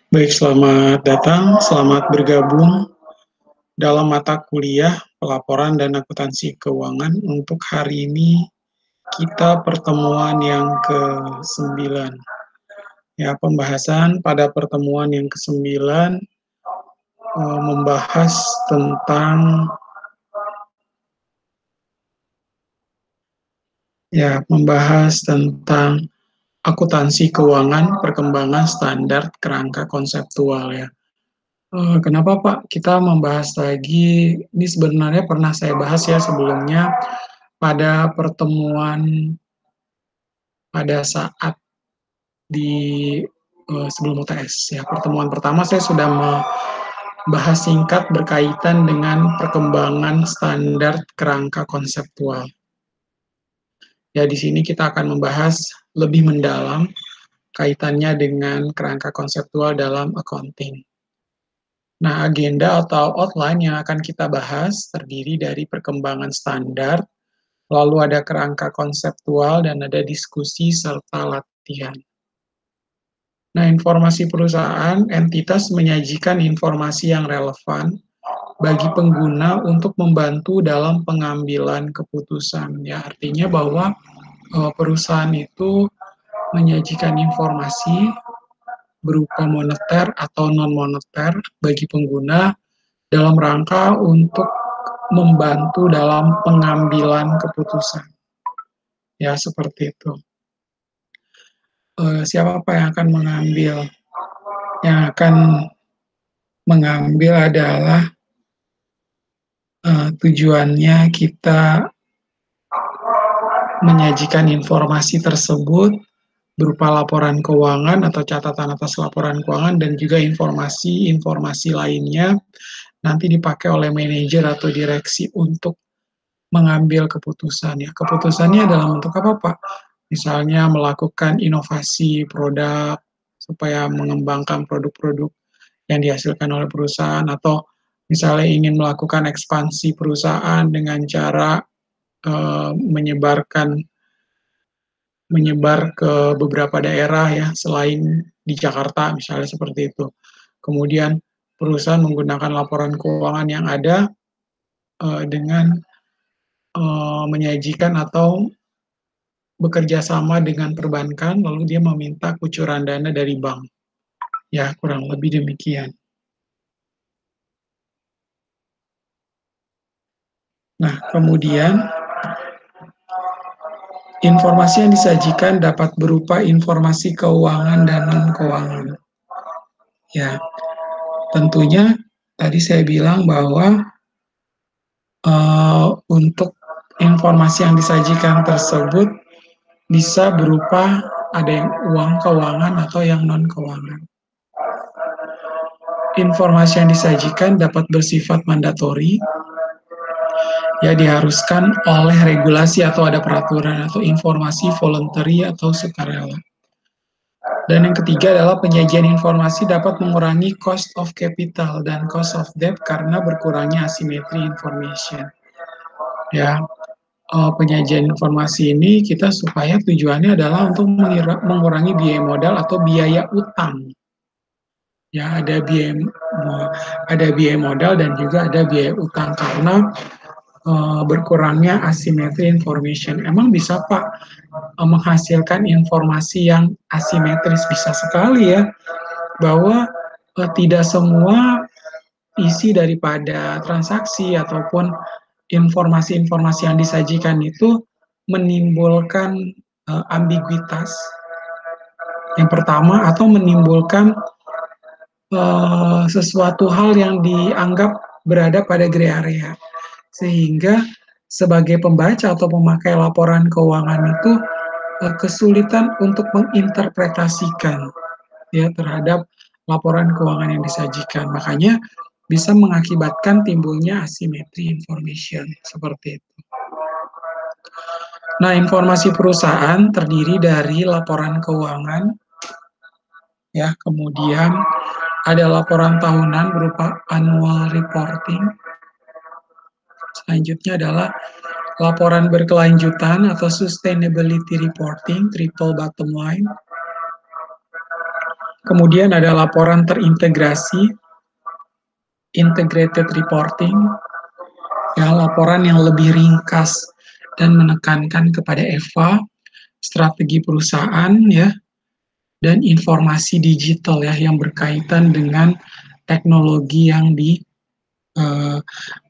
Baik, selamat datang, selamat bergabung dalam mata kuliah pelaporan dan akuntansi keuangan. Untuk hari ini kita pertemuan yang ke-9. Ya, pembahasan pada pertemuan yang ke-9 membahas tentang akuntansi keuangan, perkembangan standar kerangka konseptual ya. Kenapa Pak kita membahas lagi? Ini sebenarnya pernah saya bahas ya sebelumnya pada pertemuan pada saat di sebelum UTS ya. Pertemuan pertama saya sudah membahas singkat berkaitan dengan perkembangan standar kerangka konseptual. Ya, di sini kita akan membahas lebih mendalam kaitannya dengan kerangka konseptual dalam accounting. Nah, agenda atau outline yang akan kita bahas terdiri dari perkembangan standar, lalu ada kerangka konseptual, dan ada diskusi serta latihan. Nah, informasi perusahaan, entitas menyajikan informasi yang relevan bagi pengguna untuk membantu dalam pengambilan keputusan. Ya, artinya bahwa perusahaan itu menyajikan informasi berupa moneter atau non-moneter bagi pengguna dalam rangka untuk membantu dalam pengambilan keputusan. Ya, seperti itu. Siapa yang akan mengambil? Yang akan mengambil adalah tujuannya kita menyajikan informasi tersebut berupa laporan keuangan atau catatan atas laporan keuangan dan juga informasi-informasi lainnya nanti dipakai oleh manajer atau direksi untuk mengambil keputusan ya. Keputusannya dalam bentuk apa Pak? Misalnya melakukan inovasi produk supaya mengembangkan produk-produk yang dihasilkan oleh perusahaan, atau misalnya ingin melakukan ekspansi perusahaan dengan cara menyebar ke beberapa daerah ya selain di Jakarta misalnya seperti itu. Kemudian perusahaan menggunakan laporan keuangan yang ada dengan menyajikan atau bekerja sama dengan perbankan, lalu dia meminta kucuran dana dari bank. Ya, kurang lebih demikian. Nah, kemudian informasi yang disajikan dapat berupa informasi keuangan dan non-keuangan. Ya, tentunya tadi saya bilang bahwa untuk informasi yang disajikan tersebut bisa berupa ada yang uang keuangan atau yang non-keuangan. Informasi yang disajikan dapat bersifat mandatori, ya diharuskan oleh regulasi atau ada peraturan, atau informasi voluntary atau sukarela. Dan yang ketiga adalah penyajian informasi dapat mengurangi cost of capital dan cost of debt karena berkurangnya asimetri information. Ya, penyajian informasi ini kita supaya tujuannya adalah untuk mengurangi biaya modal atau biaya utang. Ya, ada biaya modal dan juga ada biaya utang karena berkurangnya asimetri information. Emang bisa Pak menghasilkan informasi yang asimetris? Bisa sekali ya, bahwa tidak semua isi daripada transaksi ataupun informasi-informasi yang disajikan itu menimbulkan ambiguitas. Yang pertama, atau menimbulkan sesuatu hal yang dianggap berada pada gray area, sehingga sebagai pembaca atau pemakai laporan keuangan itu kesulitan untuk menginterpretasikan ya terhadap laporan keuangan yang disajikan. Makanya bisa mengakibatkan timbulnya asimetri information seperti itu. Nah, informasi perusahaan terdiri dari laporan keuangan, ya, kemudian ada laporan tahunan berupa annual reporting. Selanjutnya adalah laporan berkelanjutan atau sustainability reporting, triple bottom line. Kemudian ada laporan terintegrasi, integrated reporting, ya, laporan yang lebih ringkas dan menekankan kepada EVA, strategi perusahaan, ya, dan informasi digital, ya, yang berkaitan dengan teknologi yang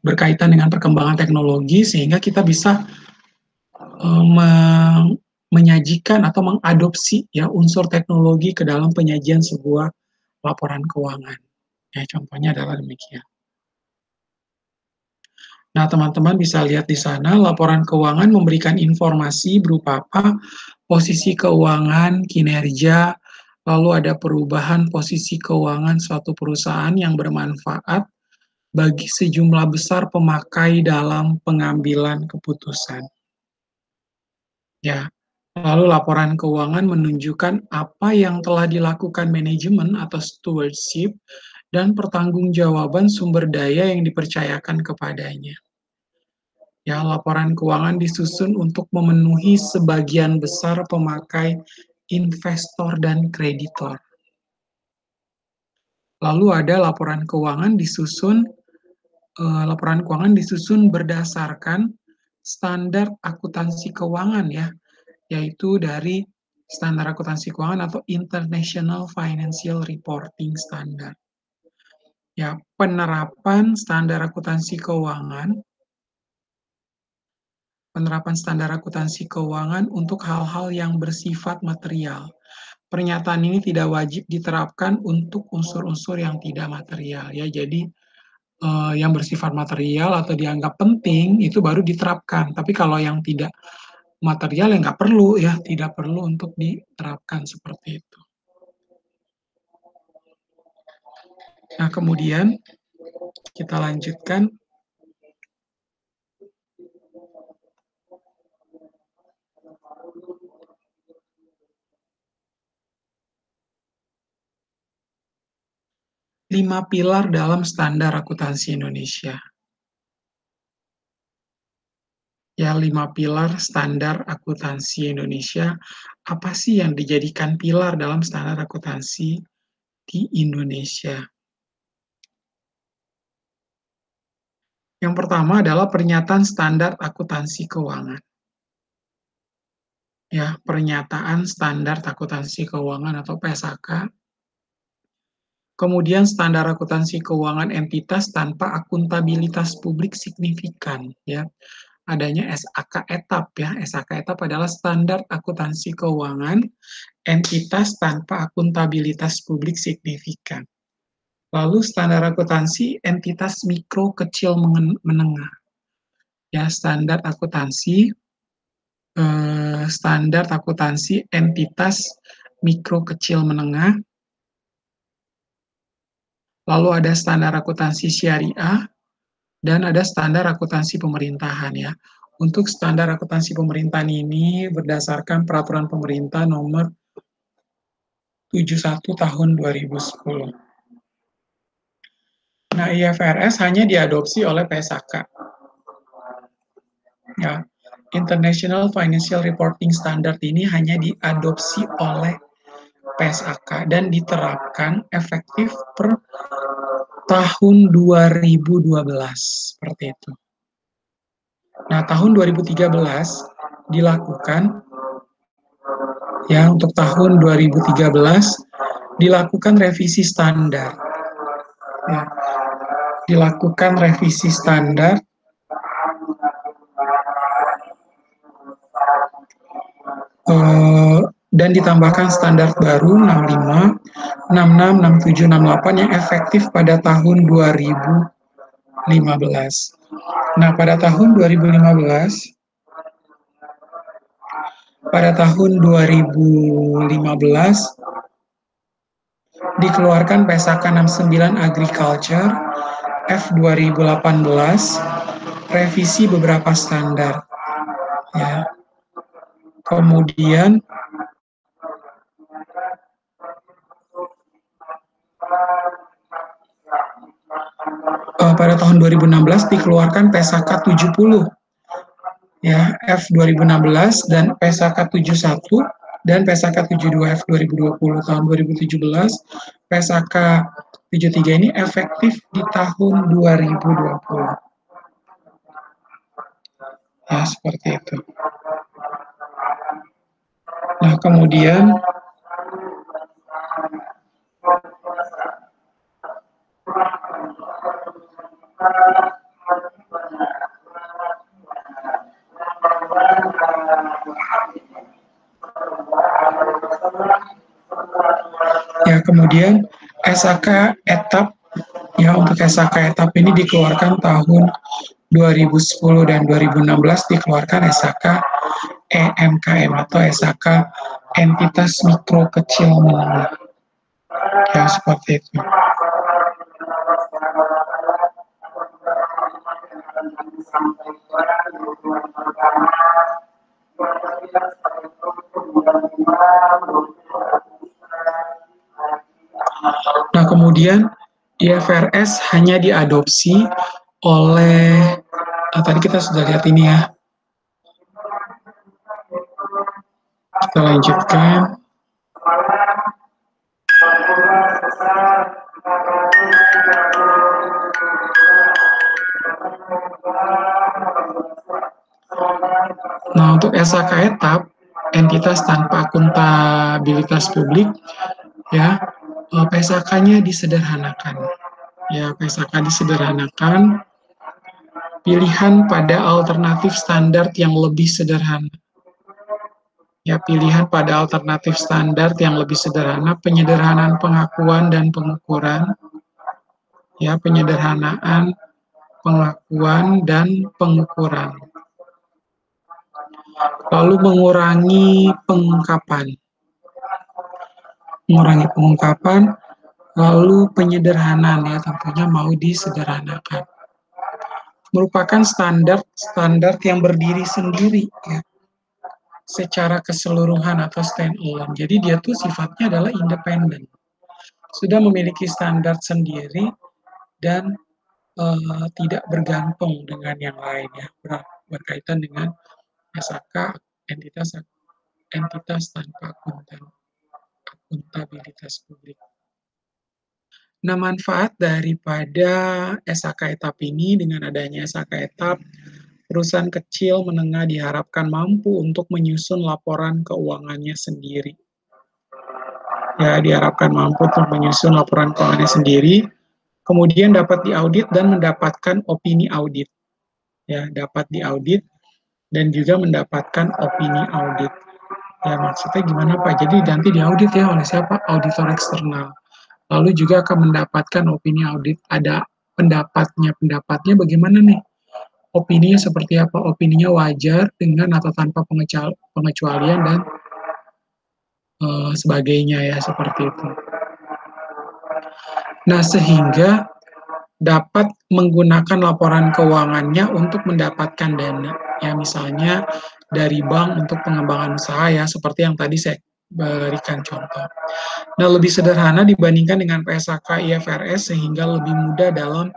berkaitan dengan perkembangan teknologi, sehingga kita bisa menyajikan atau mengadopsi, ya, unsur teknologi ke dalam penyajian sebuah laporan keuangan. Ya, contohnya adalah demikian. Nah, teman-teman bisa lihat di sana, laporan keuangan memberikan informasi berupa apa? Posisi keuangan, kinerja, lalu ada perubahan posisi keuangan suatu perusahaan yang bermanfaat bagi sejumlah besar pemakai dalam pengambilan keputusan. Ya, lalu laporan keuangan menunjukkan apa yang telah dilakukan manajemen atau stewardship dan pertanggungjawaban sumber daya yang dipercayakan kepadanya. Ya, laporan keuangan disusun untuk memenuhi sebagian besar pemakai, investor, dan kreditor. Lalu ada laporan keuangan disusun berdasarkan standar akuntansi keuangan, ya, yaitu dari standar akuntansi keuangan atau International Financial Reporting Standard. Ya, penerapan standar akuntansi keuangan untuk hal-hal yang bersifat material. Pernyataan ini tidak wajib diterapkan untuk unsur-unsur yang tidak material, ya. Jadi yang bersifat material atau dianggap penting itu baru diterapkan. Tapi kalau yang tidak material ya nggak perlu, ya, tidak perlu untuk diterapkan seperti itu. Nah, kemudian kita lanjutkan. Lima pilar dalam standar akuntansi Indonesia. Ya, 5 pilar standar akuntansi Indonesia. Apa sih yang dijadikan pilar dalam standar akuntansi di Indonesia? Yang pertama adalah pernyataan standar akuntansi keuangan. Ya, pernyataan standar akuntansi keuangan atau PSAK. Kemudian standar akuntansi keuangan entitas tanpa akuntabilitas publik signifikan, ya. Adanya SAK etap, ya. SAK etap adalah standar akuntansi keuangan entitas tanpa akuntabilitas publik signifikan. Lalu standar akuntansi entitas mikro kecil menengah. Ya, standar akuntansi entitas mikro kecil menengah. Lalu ada standar akuntansi syariah, dan ada standar akuntansi pemerintahan, ya. Untuk standar akuntansi pemerintahan ini berdasarkan peraturan pemerintah nomor 71 tahun 2010. Nah, IFRS hanya diadopsi oleh PSAK. Ya, International Financial Reporting Standard ini hanya diadopsi oleh PSAK dan diterapkan efektif per tahun 2012, seperti itu. Nah, tahun 2013 dilakukan, ya, untuk tahun 2013 dilakukan revisi standar. Ya, dilakukan revisi standar dan ditambahkan standar baru 65, 66, 67, 68 yang efektif pada tahun 2015. Nah, pada tahun 2015 dikeluarkan PSAK 69 Agriculture F 2018, revisi beberapa standar, ya. Kemudian pada tahun 2016 dikeluarkan PSAK 70 ya, F 2016 dan PSAK 71 dan PSAK 72 F 2020 tahun 2017. PSAK 73 ini efektif di tahun 2020. Ya, seperti itu. Nah, kemudian ya, kemudian SAK etap, ya, untuk SAK etap ini dikeluarkan tahun 2010 dan 2016 dikeluarkan SAK EMKM atau SAK entitas mikro kecil menengah. Ya, seperti itu. Nah, kemudian IFRS hanya diadopsi oleh, tadi kita sudah lihat ini ya. Kita lanjutkan. Nah, untuk SAK etap, entitas tanpa akuntabilitas publik, ya, PSAK-nya disederhanakan. Ya, PSAK disederhanakan, pilihan pada alternatif standar yang lebih sederhana. Ya, pilihan pada alternatif standar yang lebih sederhana, penyederhanaan pengakuan dan pengukuran, ya, penyederhanaan pengakuan dan pengukuran. Lalu mengurangi pengungkapan, lalu penyederhanaan, ya, tentunya mau disederhanakan. Merupakan standar yang berdiri sendiri, ya, secara keseluruhan atau stand alone. Jadi dia tuh sifatnya adalah independen, sudah memiliki standar sendiri dan tidak bergantung dengan yang lainnya, berkaitan dengan SAK entitas tanpa akuntabilitas publik. Nah, manfaat daripada SAK etap ini, dengan adanya SAK etap, perusahaan kecil menengah diharapkan mampu untuk menyusun laporan keuangannya sendiri. Ya, diharapkan mampu untuk menyusun laporan keuangannya sendiri, kemudian dapat diaudit dan mendapatkan opini audit. Ya, dapat diaudit dan juga mendapatkan opini audit. Ya, maksudnya gimana Pak? Jadi nanti diaudit ya oleh siapa? Auditor eksternal. Lalu juga akan mendapatkan opini audit. Ada pendapatnya bagaimana nih? Opininya seperti apa? Opininya wajar dengan atau tanpa pengecualian dan sebagainya, ya, seperti itu. Nah, sehingga dapat menggunakan laporan keuangannya untuk mendapatkan dana. Ya, misalnya dari bank untuk pengembangan usaha, ya, seperti yang tadi saya berikan contoh. Nah, lebih sederhana dibandingkan dengan PSAK IFRS sehingga lebih mudah dalam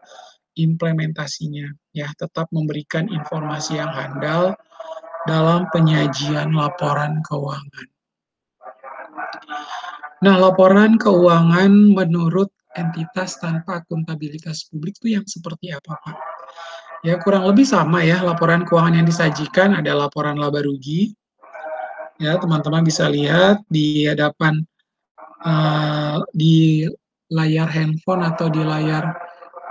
implementasinya. Ya, tetap memberikan informasi yang handal dalam penyajian laporan keuangan. Nah, laporan keuangan menurut entitas tanpa akuntabilitas publik itu yang seperti apa, Pak? Ya, kurang lebih sama ya, laporan keuangan yang disajikan ada laporan laba rugi. Ya, teman-teman bisa lihat di hadapan di layar handphone atau di layar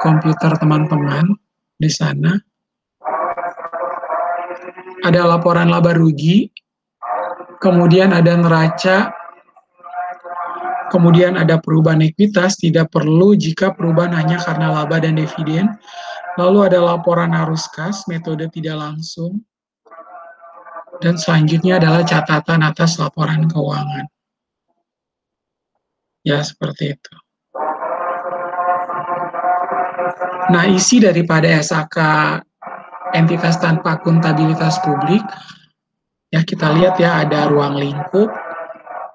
komputer teman-teman di sana. Ada laporan laba rugi, kemudian ada neraca, kemudian ada perubahan ekuitas, tidak perlu jika perubahan hanya karena laba dan dividen. Lalu ada laporan arus kas, metode tidak langsung. Dan selanjutnya adalah catatan atas laporan keuangan. Ya, seperti itu. Nah, isi daripada SAK entitas tanpa akuntabilitas publik, ya, kita lihat ya, ada ruang lingkup,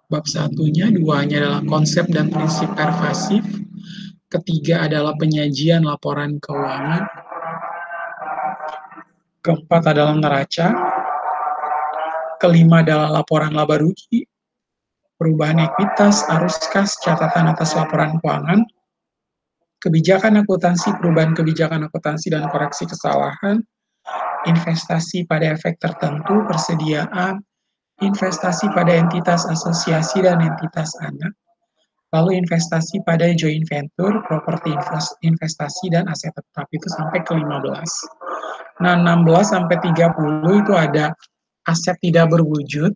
bab satunya, duanya adalah konsep dan prinsip pervasif, ketiga adalah penyajian laporan keuangan, keempat adalah neraca, kelima adalah laporan laba rugi, perubahan ekuitas, arus kas, catatan atas laporan keuangan, kebijakan akuntansi, perubahan kebijakan akuntansi dan koreksi kesalahan, investasi pada efek tertentu, persediaan, investasi pada entitas asosiasi dan entitas anak, lalu investasi pada joint venture, properti investasi, dan aset tetap, itu sampai ke 15. Nah, 16 sampai 30 itu ada aset tidak berwujud,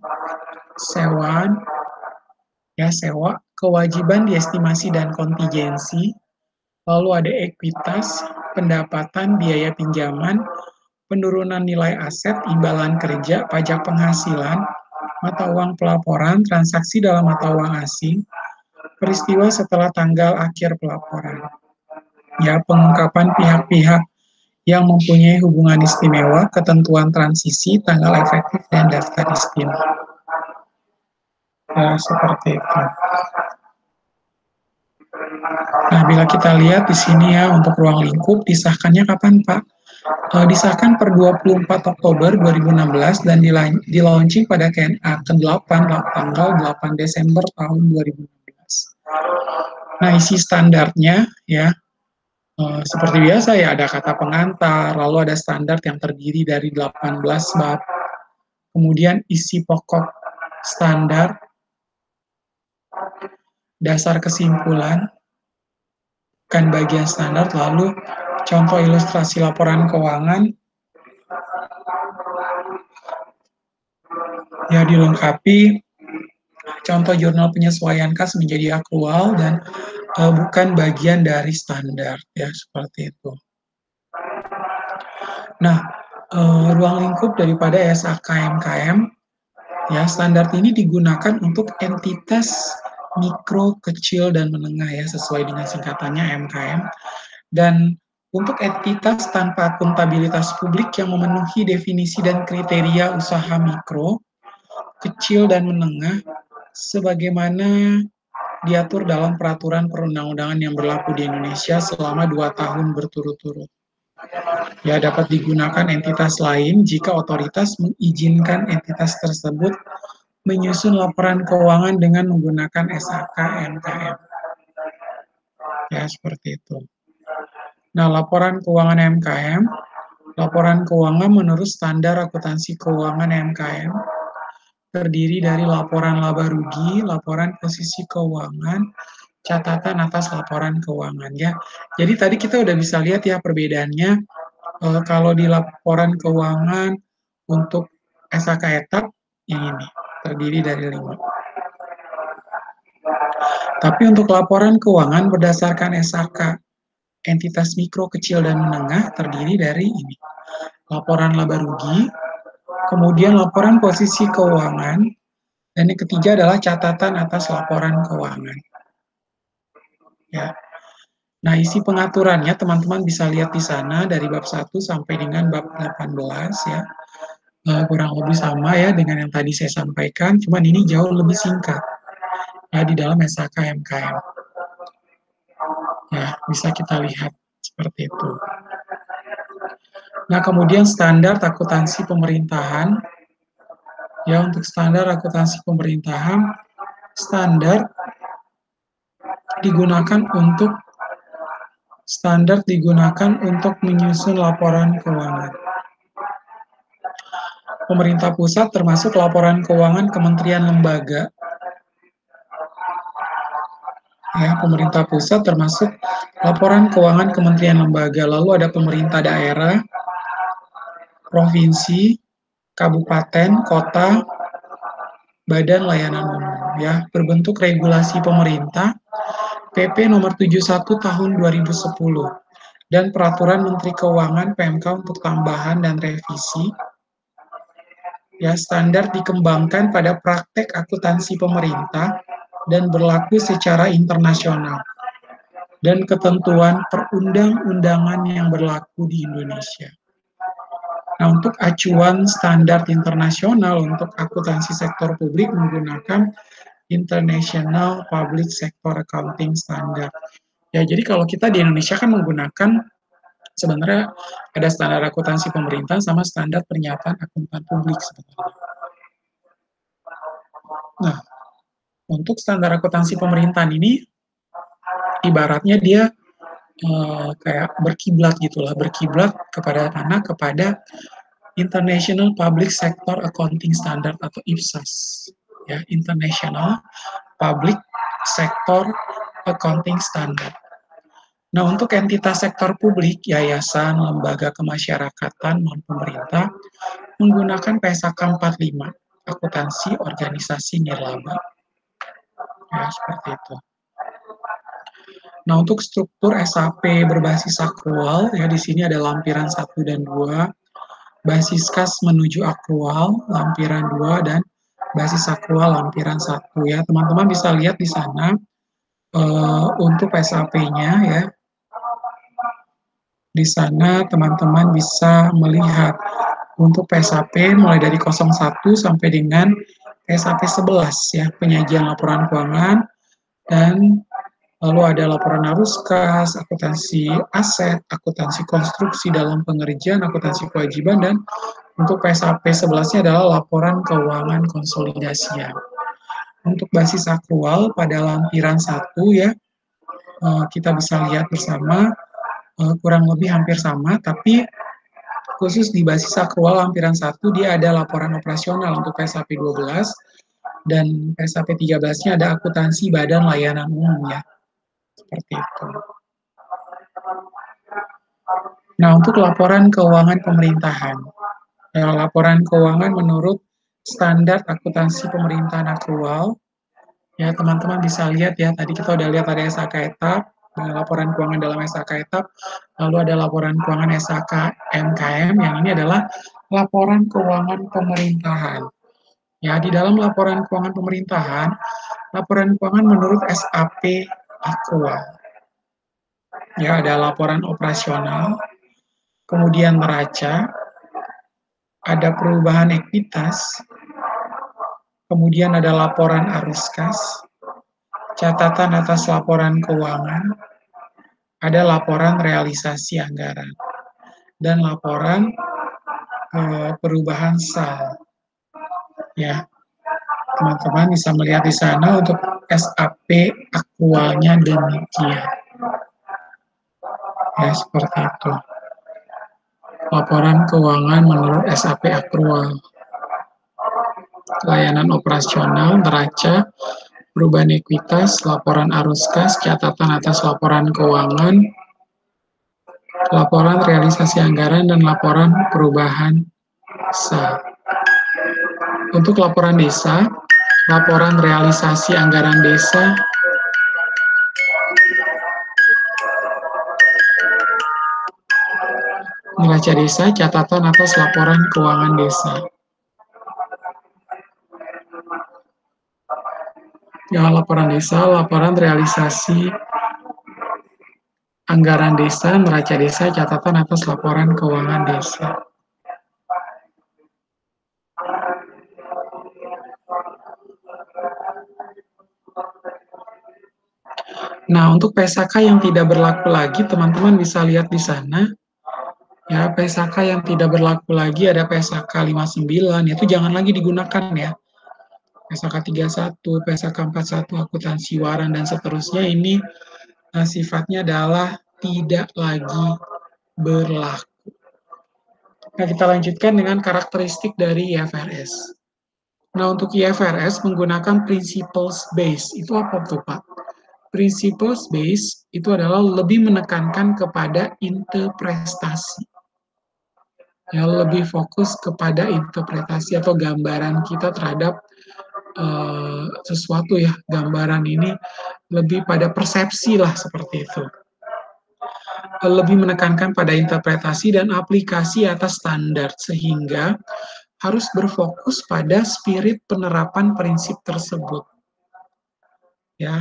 sewaan, ya sewa, kewajiban diestimasi dan kontingensi, lalu ada ekuitas, pendapatan, biaya pinjaman, penurunan nilai aset, imbalan kerja, pajak penghasilan, mata uang pelaporan, transaksi dalam mata uang asing, peristiwa setelah tanggal akhir pelaporan. Ya, pengungkapan pihak-pihak yang mempunyai hubungan istimewa, ketentuan transisi, tanggal efektif, dan daftar istimewa. Ya, seperti itu. Nah, bila kita lihat di sini ya, untuk ruang lingkup, disahkannya kapan, Pak? Disahkan per 24 Oktober 2016 dan di-launching pada KNA ke-8 tanggal 8 Desember tahun 2016. Nah, isi standarnya ya, seperti biasa ya, ada kata pengantar, lalu ada standar yang terdiri dari 18 bab, kemudian isi pokok standar, dasar kesimpulan, kan bagian standar, lalu contoh ilustrasi laporan keuangan, ya dilengkapi contoh jurnal penyesuaian kas menjadi akrual dan bukan bagian dari standar, ya seperti itu. Nah, ruang lingkup daripada SAKMKM, ya standar ini digunakan untuk entitas mikro, kecil, dan menengah ya, sesuai dengan singkatannya MKM. Dan untuk entitas tanpa akuntabilitas publik yang memenuhi definisi dan kriteria usaha mikro, kecil, dan menengah, sebagaimana diatur dalam peraturan perundang-undangan yang berlaku di Indonesia selama 2 tahun berturut-turut. Ya, dapat digunakan entitas lain jika otoritas mengizinkan entitas tersebut menyusun laporan keuangan dengan menggunakan SAK-MKM. Ya, seperti itu. Nah, laporan keuangan MKM, laporan keuangan menurut standar akuntansi keuangan MKM, terdiri dari laporan laba rugi, laporan posisi keuangan, catatan atas laporan keuangan ya. Jadi tadi kita udah bisa lihat ya perbedaannya, kalau di laporan keuangan untuk SAK etap yang ini terdiri dari 5. Tapi untuk laporan keuangan berdasarkan SAK entitas mikro, kecil, dan menengah terdiri dari ini. Laporan laba rugi, kemudian laporan posisi keuangan, dan yang ketiga adalah catatan atas laporan keuangan. Ya. Nah, isi pengaturannya teman-teman bisa lihat di sana dari bab 1 sampai dengan bab 18 ya. Kurang lebih sama ya dengan yang tadi saya sampaikan, cuman ini jauh lebih singkat ya di dalam SAK-MKM. Ya, bisa kita lihat seperti itu. Nah, kemudian standar akuntansi pemerintahan. Ya, untuk standar akuntansi pemerintahan, standar digunakan untuk menyusun laporan keuangan. Pemerintah pusat termasuk laporan keuangan kementerian lembaga. Ya, pemerintah pusat termasuk laporan keuangan kementerian lembaga. Lalu ada pemerintah daerah, provinsi, kabupaten, kota, badan layanan umum ya, berbentuk regulasi pemerintah PP nomor 71 tahun 2010 dan peraturan Menteri Keuangan PMK untuk tambahan dan revisi. Ya, standar dikembangkan pada praktek akuntansi pemerintah dan berlaku secara internasional dan ketentuan perundang-undangan yang berlaku di Indonesia. Nah, untuk acuan standar internasional untuk akuntansi sektor publik menggunakan International Public Sector Accounting Standard. Ya, jadi kalau kita di Indonesia kan menggunakan sebenarnya ada standar akuntansi pemerintah sama standar pernyataan akuntan publik sebenarnya. Nah, untuk standar akuntansi pemerintahan ini, ibaratnya dia kayak berkiblat gitulah, berkiblat kepada International Public Sector Accounting Standard atau IPSAS, ya, International Public Sector Accounting Standard. Nah, untuk entitas sektor publik, yayasan, lembaga kemasyarakatan, non-pemerintah, menggunakan PSAK 45, akuntansi organisasi nirlaba. Ya, seperti itu. Nah, untuk struktur SAP berbasis akrual, ya, di sini ada lampiran 1 dan 2, basis kas menuju akrual, lampiran 2, dan basis akrual lampiran 1, ya. Teman-teman bisa lihat di sana, untuk SAP-nya, ya. Di sana teman-teman bisa melihat untuk PSAP mulai dari 01 sampai dengan PSAP 11, ya, penyajian laporan keuangan, dan lalu ada laporan arus kas, akuntansi aset, akuntansi konstruksi dalam pengerjaan, akuntansi kewajiban, dan untuk PSAP 11-nya adalah laporan keuangan konsolidasian. Untuk basis akrual pada lampiran 1, ya, kita bisa lihat bersama, kurang lebih hampir sama, tapi khusus di basis akrual lampiran 1 dia ada laporan operasional untuk PSAP 12, dan PSAP 13-nya ada akuntansi badan layanan umum, ya. Seperti itu. Nah, untuk laporan keuangan pemerintahan. Laporan keuangan menurut standar akuntansi pemerintahan akrual. Ya, teman-teman bisa lihat, ya, tadi kita udah lihat ada SAK etap, laporan keuangan dalam SAK etap, lalu ada laporan keuangan SAK MKM, yang ini adalah laporan keuangan pemerintahan. Ya, di dalam laporan keuangan pemerintahan, laporan keuangan menurut SAP akrual. Ya, ada laporan operasional, kemudian neraca, ada perubahan ekuitas, kemudian ada laporan arus kas, catatan atas laporan keuangan, ada laporan realisasi anggaran, dan laporan perubahan sal. Ya, teman-teman bisa melihat di sana untuk SAP akrualnya demikian. Ya, seperti itu. Laporan keuangan menurut SAP akrual. Layanan operasional, neraca, perubahan ekuitas, laporan arus kas, catatan atas laporan keuangan, laporan realisasi anggaran, dan laporan perubahan sal. Untuk laporan desa, laporan realisasi anggaran desa, neraca desa, catatan atas laporan keuangan desa. Ya, laporan desa, laporan realisasi anggaran desa, neraca desa, catatan atas laporan keuangan desa. Nah, untuk PSAK yang tidak berlaku lagi, teman-teman bisa lihat di sana. Ya, PSAK yang tidak berlaku lagi ada PSAK 59, itu jangan lagi digunakan, ya. PSAK 31, PSAK 41, akuntansi waran, dan seterusnya ini sifatnya adalah tidak lagi berlaku. Nah, kita lanjutkan dengan karakteristik dari IFRS. Nah, untuk IFRS menggunakan principles base. Itu apa tuh, Pak? Principles base itu adalah lebih menekankan kepada interpretasi. Ya, lebih fokus kepada interpretasi atau gambaran kita terhadap sesuatu, ya. Gambaran ini lebih pada persepsi lah, seperti itu. Lebih menekankan pada interpretasi dan aplikasi atas standar, sehingga harus berfokus pada spirit penerapan prinsip tersebut. Ya,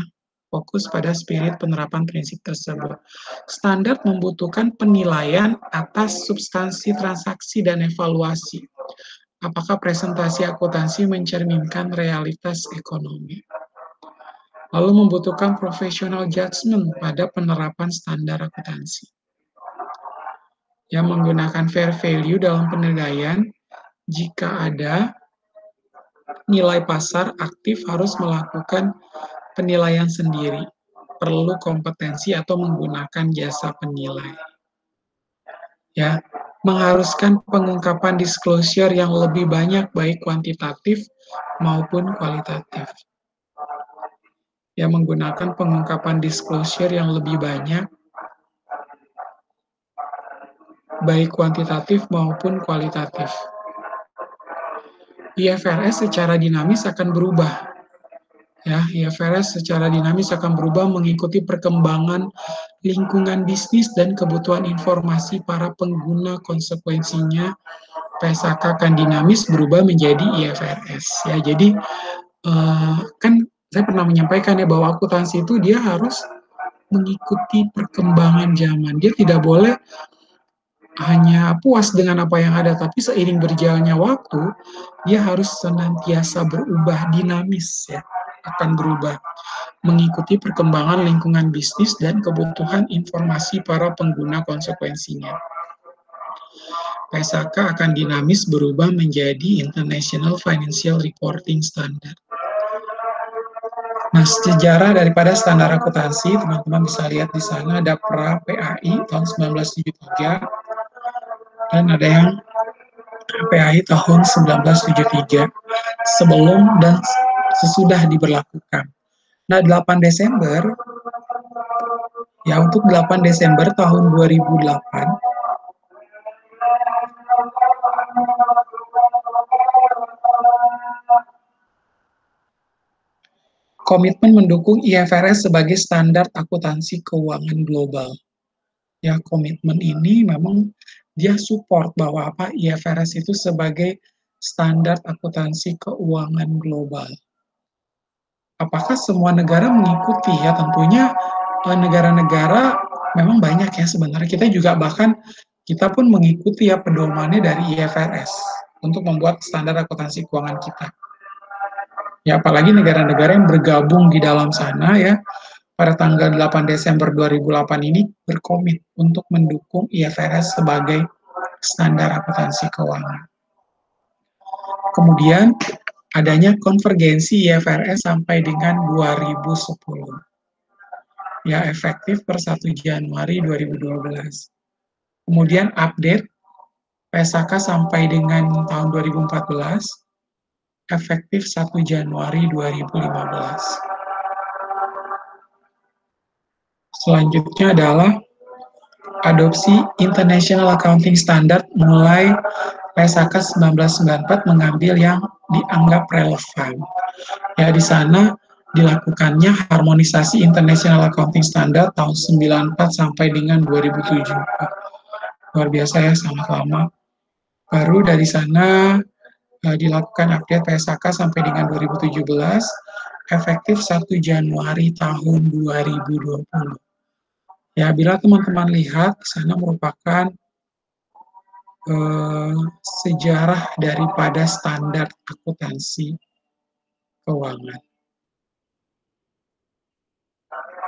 fokus pada spirit penerapan prinsip tersebut. Standar membutuhkan penilaian atas substansi transaksi dan evaluasi. Apakah presentasi akuntansi mencerminkan realitas ekonomi? Lalu membutuhkan professional judgment pada penerapan standar akuntansi. Yang menggunakan fair value dalam penilaian jika ada nilai pasar aktif harus melakukan penilaian sendiri, perlu kompetensi atau menggunakan jasa penilai. Ya, mengharuskan pengungkapan disclosure yang lebih banyak baik kuantitatif maupun kualitatif. Ya, menggunakan pengungkapan disclosure yang lebih banyak baik kuantitatif maupun kualitatif. IFRS secara dinamis akan berubah. Ya, IFRS secara dinamis akan berubah mengikuti perkembangan lingkungan bisnis dan kebutuhan informasi para pengguna. Konsekuensinya PSAK akan dinamis berubah menjadi IFRS. Ya, jadi kan saya pernah menyampaikan ya bahwa akuntansi itu dia harus mengikuti perkembangan zaman. Dia tidak boleh hanya puas dengan apa yang ada, tapi seiring berjalannya waktu, dia harus senantiasa berubah, dinamis ya, akan berubah, mengikuti perkembangan lingkungan bisnis dan kebutuhan informasi para pengguna. Konsekuensinya, PSAK akan dinamis berubah menjadi International Financial Reporting Standard. Nah, sejarah daripada standar akuntansi, teman-teman bisa lihat di sana ada PRA PAI tahun 1973, dan ada yang PAI tahun 1973, sebelum dan sesudah diberlakukan. Nah, 8 Desember, ya untuk 8 Desember tahun 2008, komitmen mendukung IFRS sebagai standar akuntansi keuangan global. Ya, komitmen ini memang dia support bahwa apa IFRS itu sebagai standar akuntansi keuangan global. Apakah semua negara mengikuti? Ya, tentunya negara-negara memang banyak ya sebenarnya. Kita juga bahkan kita pun mengikuti ya pedomannya dari IFRS untuk membuat standar akuntansi keuangan kita. Ya, apalagi negara-negara yang bergabung di dalam sana ya, pada tanggal 8 Desember 2008 ini berkomit untuk mendukung IFRS sebagai standar akuntansi keuangan. Kemudian adanya konvergensi IFRS sampai dengan 2010. Ya, efektif per 1 Januari 2012. Kemudian update PSAK sampai dengan tahun 2014, efektif 1 Januari 2015. Selanjutnya adalah adopsi International Accounting Standard mulai PSAK 1994 mengambil yang dianggap relevan. Ya, di sana dilakukannya harmonisasi International Accounting Standard tahun 94 sampai dengan 2007. Luar biasa ya, sangat lama. Baru dari sana dilakukan update PSAK sampai dengan 2017, efektif 1 Januari tahun 2020. Ya, bila teman-teman lihat, sana merupakan sejarah daripada standar akuntansi keuangan.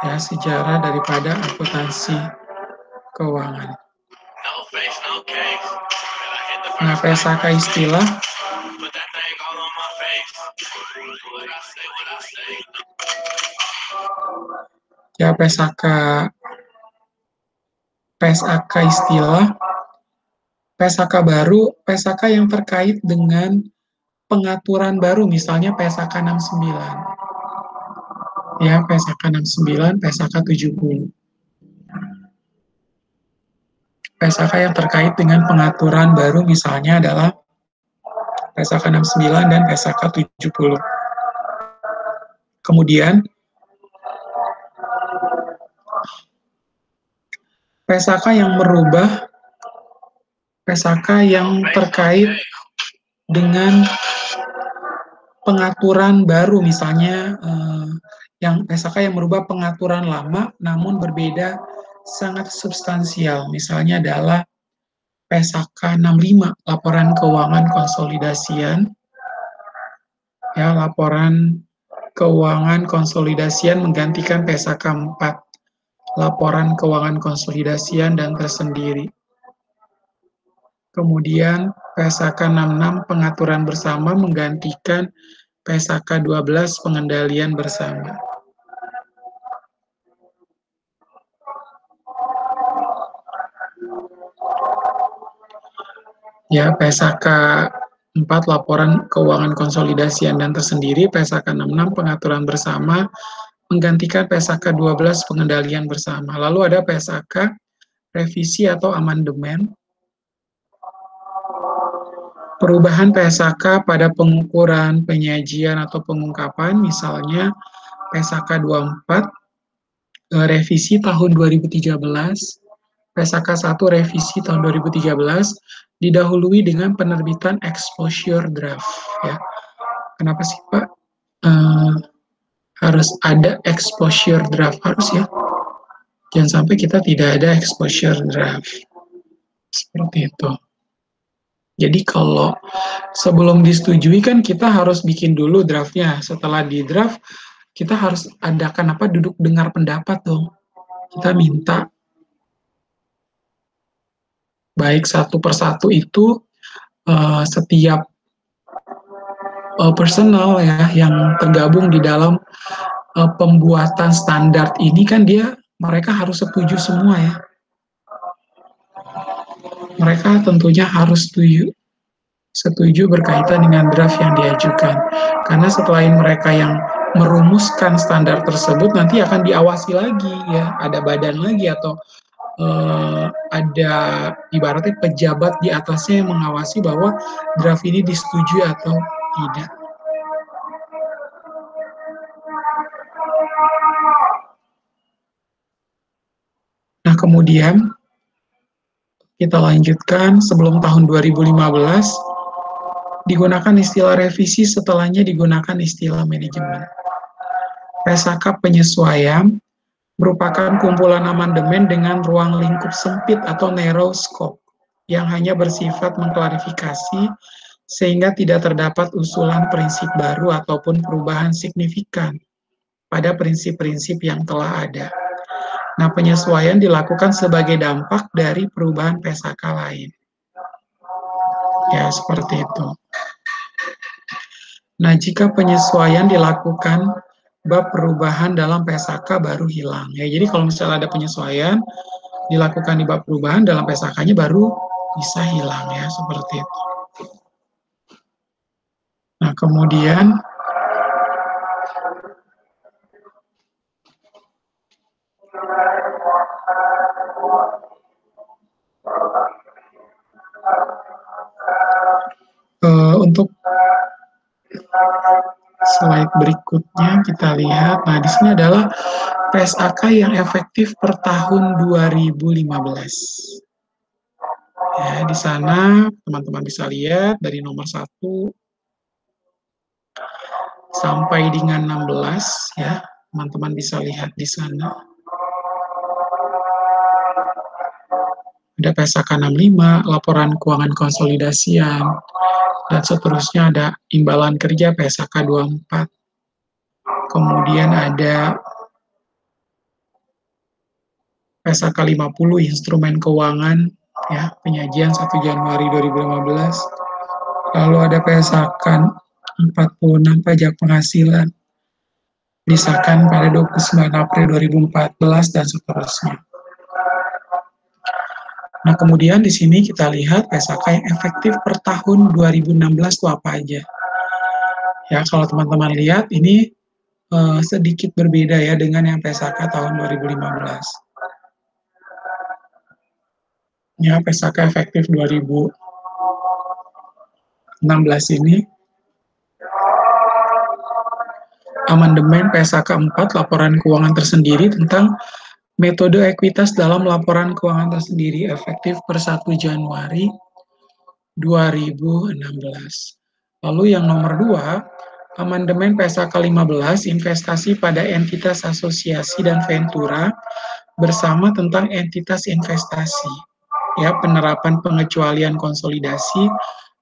Ya, sejarah daripada akuntansi keuangan. Nah, PSAK istilah ya PSAK istilah PSAK baru, PSAK yang terkait dengan pengaturan baru, misalnya PSAK 69. Ya, PSAK 69, PSAK 70. PSAK yang terkait dengan pengaturan baru misalnya adalah PSAK 69 dan PSAK 70. Kemudian PSAK yang merubah, PSAK yang terkait dengan pengaturan baru, misalnya yang PSAK yang merubah pengaturan lama namun berbeda sangat substansial, misalnya adalah PSAK 65, laporan keuangan konsolidasian, ya, laporan keuangan konsolidasian menggantikan PSAK 4, laporan keuangan konsolidasian dan tersendiri. Kemudian PSAK 66 pengaturan bersama menggantikan PSAK 12 pengendalian bersama. Ya, PSAK 4 laporan keuangan konsolidasian dan tersendiri, PSAK 66 pengaturan bersama menggantikan PSAK 12 pengendalian bersama. Lalu ada PSAK revisi atau amandemen. Perubahan PSAK pada pengukuran, penyajian atau pengungkapan, misalnya PSAK 24 revisi tahun 2013, PSAK 1 revisi tahun 2013 didahului dengan penerbitan exposure draft ya. Kenapa sih Pak harus ada exposure draft? Harus ya. Jangan sampai kita tidak ada exposure draft. Seperti itu. Jadi kalau sebelum disetujui kan kita harus bikin dulu draftnya. Setelah di draft kita harus adakan duduk dengar pendapat dong. Kita minta baik satu persatu itu setiap personal ya yang tergabung di dalam pembuatan standar ini kan mereka harus setuju semua ya. Mereka tentunya harus setuju berkaitan dengan draft yang diajukan. Karena selain mereka yang merumuskan standar tersebut, nanti akan diawasi lagi ya, ada badan lagi atau ada ibaratnya pejabat di atasnya yang mengawasi bahwa draft ini disetujui atau tidak. Nah, kemudian kita lanjutkan sebelum tahun 2015 digunakan istilah revisi, setelahnya digunakan istilah manajemen. PSAK penyesuaian merupakan kumpulan amandemen dengan ruang lingkup sempit atau narrow scope yang hanya bersifat mengklarifikasi sehingga tidak terdapat usulan prinsip baru ataupun perubahan signifikan pada prinsip-prinsip yang telah ada. Nah, penyesuaian dilakukan sebagai dampak dari perubahan PSAK lain. Ya, seperti itu. Nah, jika penyesuaian dilakukan, bab perubahan dalam PSAK baru hilang. Ya, jadi kalau misalnya ada penyesuaian dilakukan di bab perubahan dalam PSAK-nya baru bisa hilang ya, seperti itu. Nah, kemudian untuk slide berikutnya kita lihat. Nah, di sini adalah PSAK yang efektif per tahun 2015. Ya, di sana teman-teman bisa lihat dari nomor 1 sampai dengan 16 ya. Teman-teman bisa lihat di sana. Ada PSAK 65, laporan keuangan konsolidasian, dan seterusnya ada imbalan kerja PSAK 24. Kemudian ada PSAK 50, instrumen keuangan, ya, penyajian 1 Januari 2015. Lalu ada PSAK 46, pajak penghasilan, disahkan pada 29 April 2014, dan seterusnya. Nah, kemudian di sini kita lihat PSAK yang efektif per tahun 2016 itu apa aja. Ya, kalau teman-teman lihat ini sedikit berbeda ya dengan yang PSAK tahun 2015. Ya, PSAK efektif 2016 ini amandemen PSAK 4 laporan keuangan tersendiri tentang metode ekuitas dalam laporan keuangan tersendiri efektif per 1 Januari 2016. Lalu yang nomor 2, amandemen PSAK 15 investasi pada entitas asosiasi dan ventura bersama tentang entitas investasi. Ya, penerapan pengecualian konsolidasi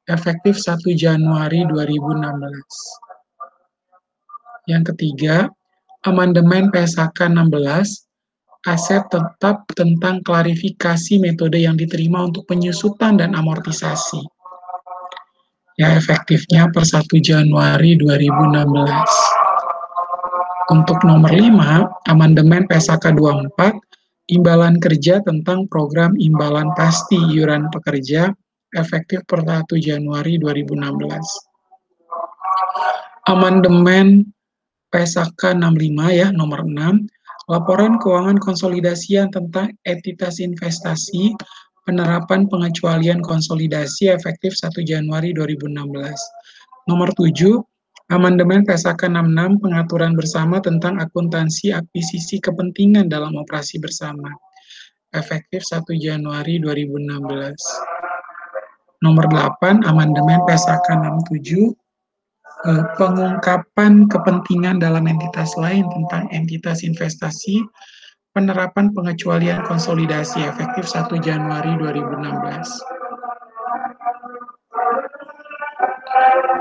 efektif 1 Januari 2016. Yang ketiga, amandemen PSAK 16 aset tetap tentang klarifikasi metode yang diterima untuk penyusutan dan amortisasi. Ya, efektifnya per 1 Januari 2016. Untuk nomor 5, amandemen PSAK 24, imbalan kerja tentang program imbalan pasti iuran pekerja efektif per 1 Januari 2016. Amandemen PSAK 65 ya, nomor 6, laporan keuangan konsolidasian tentang entitas investasi, penerapan pengecualian konsolidasi efektif 1 Januari 2016. Nomor 7, amandemen PSAK 66 pengaturan bersama tentang akuntansi akuisisi kepentingan dalam operasi bersama, efektif 1 Januari 2016. Nomor 8, amandemen PSAK 67 pengungkapan kepentingan dalam entitas lain tentang entitas investasi, penerapan pengecualian konsolidasi efektif 1 Januari 2016.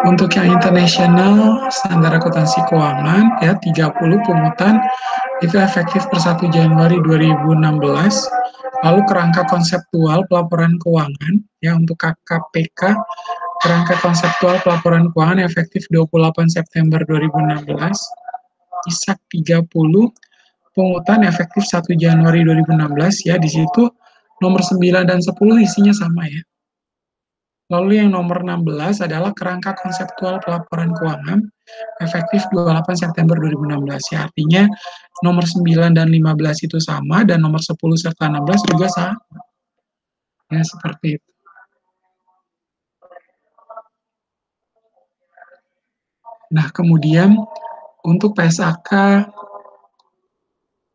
Untuk yang internasional, standar akuntansi keuangan, ya 30 pungutan, itu efektif per 1 Januari 2016. Lalu kerangka konseptual pelaporan keuangan, ya untuk KKPK, kerangka konseptual pelaporan keuangan efektif 28 September 2016. ISAK 30, pungutan efektif 1 Januari 2016, ya di situ nomor 9 dan 10 isinya sama ya. Lalu yang nomor 16 adalah kerangka konseptual pelaporan keuangan efektif 28 September 2016. Ya, artinya nomor 9 dan 15 itu sama dan nomor 10 serta 16 juga sama. Ya, seperti itu. Nah, kemudian untuk PSAK,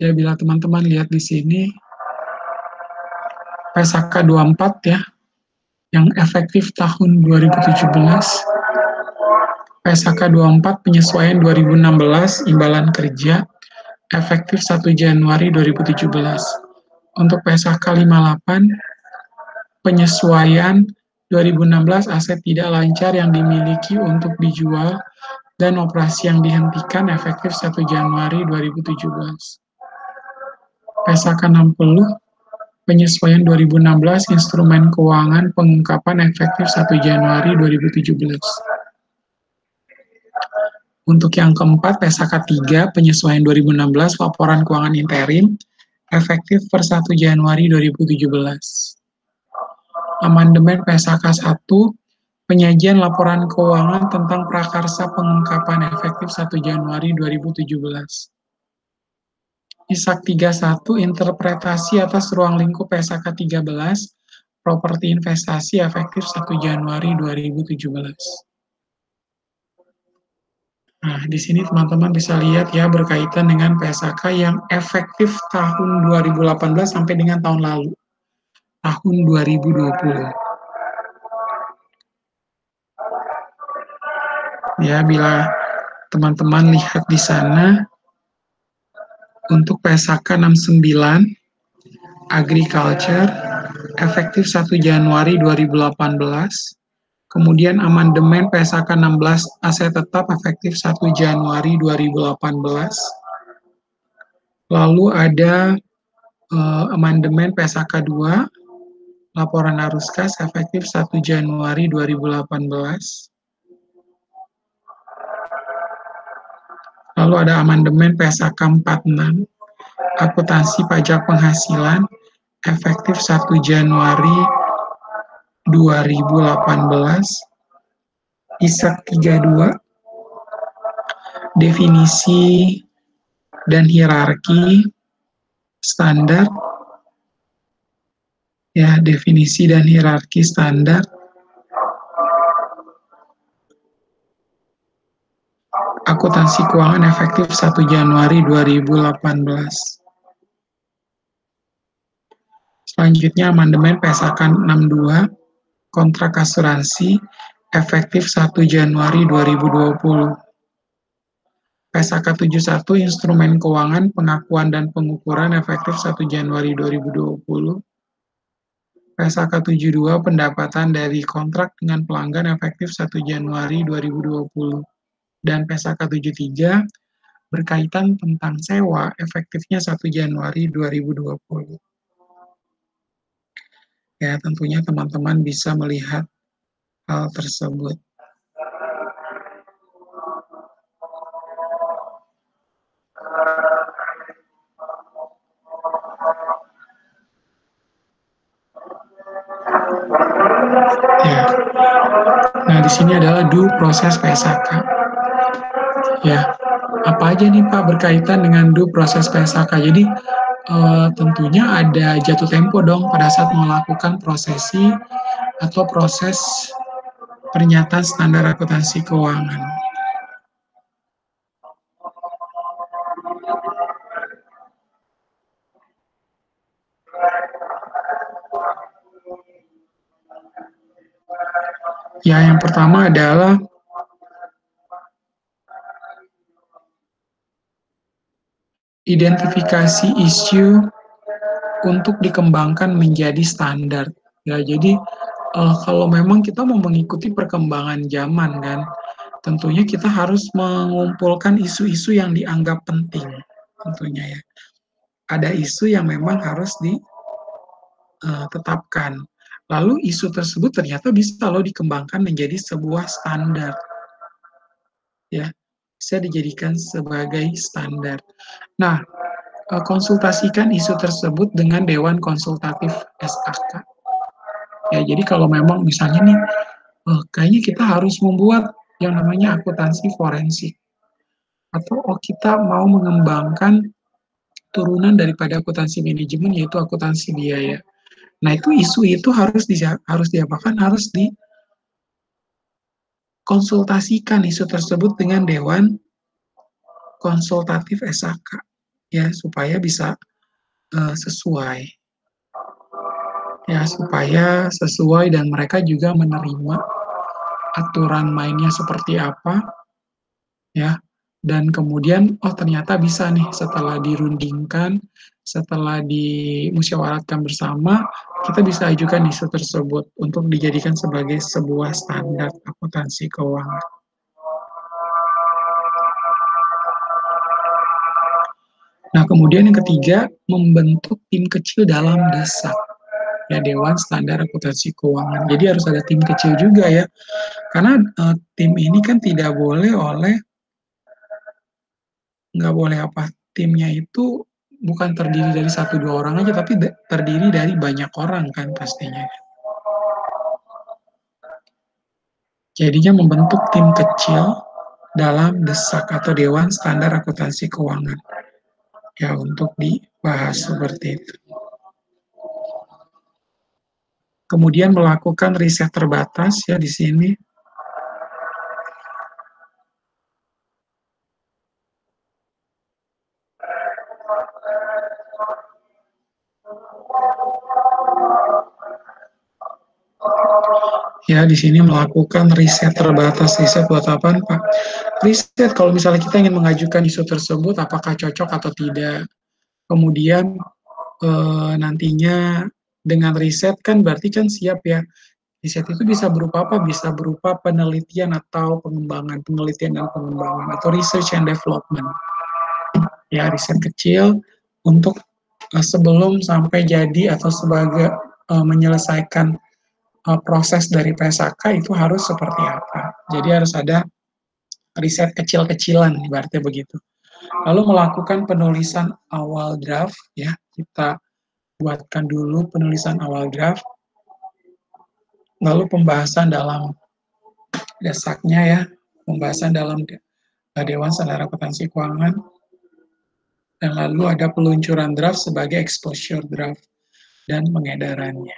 ya bila teman-teman lihat di sini, PSAK 24 ya, yang efektif tahun 2017, PSAK 24 penyesuaian 2016 imbalan kerja efektif 1 Januari 2017. Untuk PSAK 58 penyesuaian 2016 aset tidak lancar yang dimiliki untuk dijual dan operasi yang dihentikan efektif 1 Januari 2017. PSAK 60 penyesuaian 2016 instrumen keuangan pengungkapan efektif 1 Januari 2017. Untuk yang keempat, PSAK 3 penyesuaian 2016 laporan keuangan interim efektif per 1 Januari 2017. Amandemen PSAK 1 penyajian laporan keuangan tentang prakarsa pengungkapan efektif 1 Januari 2017. ISAK 31 interpretasi atas ruang lingkup PSAK 13 properti investasi efektif 1 Januari 2017. Nah, di sini teman-teman bisa lihat ya berkaitan dengan PSAK yang efektif tahun 2018 sampai dengan tahun lalu, tahun 2020. Ya, bila teman-teman lihat di sana, untuk PSAK 69 Agriculture efektif 1 Januari 2018. Kemudian amandemen PSAK 16 aset tetap efektif 1 Januari 2018. Lalu ada amandemen PSAK 2 laporan arus kas efektif 1 Januari 2018. Lalu ada amandemen PSAK 46 akuntansi pajak penghasilan efektif 1 Januari 2018. ISAK 32 definisi dan hierarki standar, ya definisi dan hierarki standar. Akuntansi keuangan efektif 1 Januari 2018. Selanjutnya amandemen PSAK 62 kontrak asuransi efektif 1 Januari 2020. PSAK 71 instrumen keuangan pengakuan dan pengukuran efektif 1 Januari 2020. PSAK 72 pendapatan dari kontrak dengan pelanggan efektif 1 Januari 2020. Dan PSAK 73 berkaitan tentang sewa efektifnya 1 Januari 2020. Ya, tentunya teman-teman bisa melihat hal tersebut. sini adalah do proses PSAK. Ya, apa aja nih Pak berkaitan dengan do proses PSAK? Jadi tentunya ada jatuh tempo dong pada saat melakukan prosesi atau proses pernyataan standar akuntansi keuangan. Ya, yang pertama adalah identifikasi isu untuk dikembangkan menjadi standar. Ya, jadi kalau memang kita mau mengikuti perkembangan zaman kan, tentunya kita harus mengumpulkan isu-isu yang dianggap penting, tentunya ya. Ada isu yang memang harus ditetapkan. Lalu isu tersebut ternyata bisa loh dikembangkan menjadi sebuah standar, ya, bisa dijadikan sebagai standar. Nah, konsultasikan isu tersebut dengan Dewan Konsultatif SAK. Ya, jadi kalau memang misalnya nih, kayaknya kita harus membuat yang namanya akuntansi forensik, atau kita mau mengembangkan turunan daripada akuntansi manajemen yaitu akuntansi biaya. Nah, itu isu itu harus diapakan? Harus dikonsultasikan isu tersebut dengan Dewan Konsultatif SAK, ya, supaya bisa sesuai, ya, supaya sesuai dan mereka juga menerima aturan mainnya seperti apa, ya, dan kemudian oh ternyata bisa nih setelah dirundingkan, setelah dimusyawarahkan bersama, kita bisa ajukan isu tersebut untuk dijadikan sebagai sebuah standar akuntansi keuangan. Nah, kemudian yang ketiga, membentuk tim kecil dalam desak, ya, Dewan Standar Akuntansi Keuangan. Jadi harus ada tim kecil juga ya, karena tim ini kan nggak boleh apa, timnya itu bukan terdiri dari satu dua orang aja, tapi terdiri dari banyak orang kan pastinya. Jadinya membentuk tim kecil dalam desak atau Dewan Standar Akuntansi Keuangan, ya, untuk dibahas seperti itu. Kemudian melakukan riset terbatas ya di sini. Ya, di sini melakukan riset terbatas. Riset buat apa, Pak? Riset kalau misalnya kita ingin mengajukan isu tersebut, apakah cocok atau tidak. Kemudian nantinya dengan riset kan berarti kan siap ya. Riset itu bisa berupa apa? Bisa berupa penelitian atau pengembangan, penelitian dan pengembangan, atau research and development. Ya, riset kecil untuk sebelum sampai jadi atau sebagai menyelesaikan proses dari PSAK itu harus seperti apa. Jadi harus ada riset kecil-kecilan, berarti begitu. Lalu melakukan penulisan awal draft, ya, kita buatkan dulu penulisan awal draft, lalu pembahasan dalam desaknya ya, pembahasan dalam Dewan Standar Akuntansi Keuangan, dan lalu ada peluncuran draft sebagai exposure draft dan pengedarannya.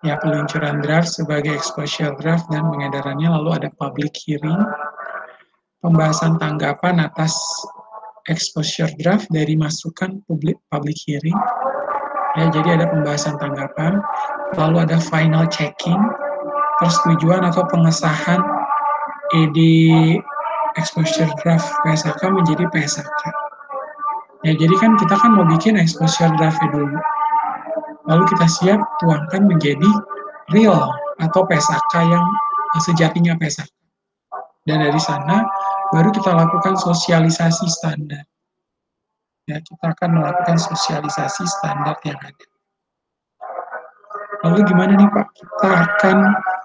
Ya, peluncuran draft sebagai exposure draft dan pengedarannya, lalu ada public hearing, pembahasan tanggapan atas exposure draft dari masukan public hearing. Ya, jadi ada pembahasan tanggapan, lalu ada final checking, persetujuan atau pengesahan ED exposure draft PSAK menjadi PSAK. Ya, jadi kan kita kan mau bikin exposure draft dulu. Lalu kita siap tuangkan menjadi real atau PSAK yang sejatinya PSAK. Dan dari sana baru kita lakukan sosialisasi standar. Ya, kita akan melakukan sosialisasi standar yang ada. Lalu gimana nih Pak? Kita akan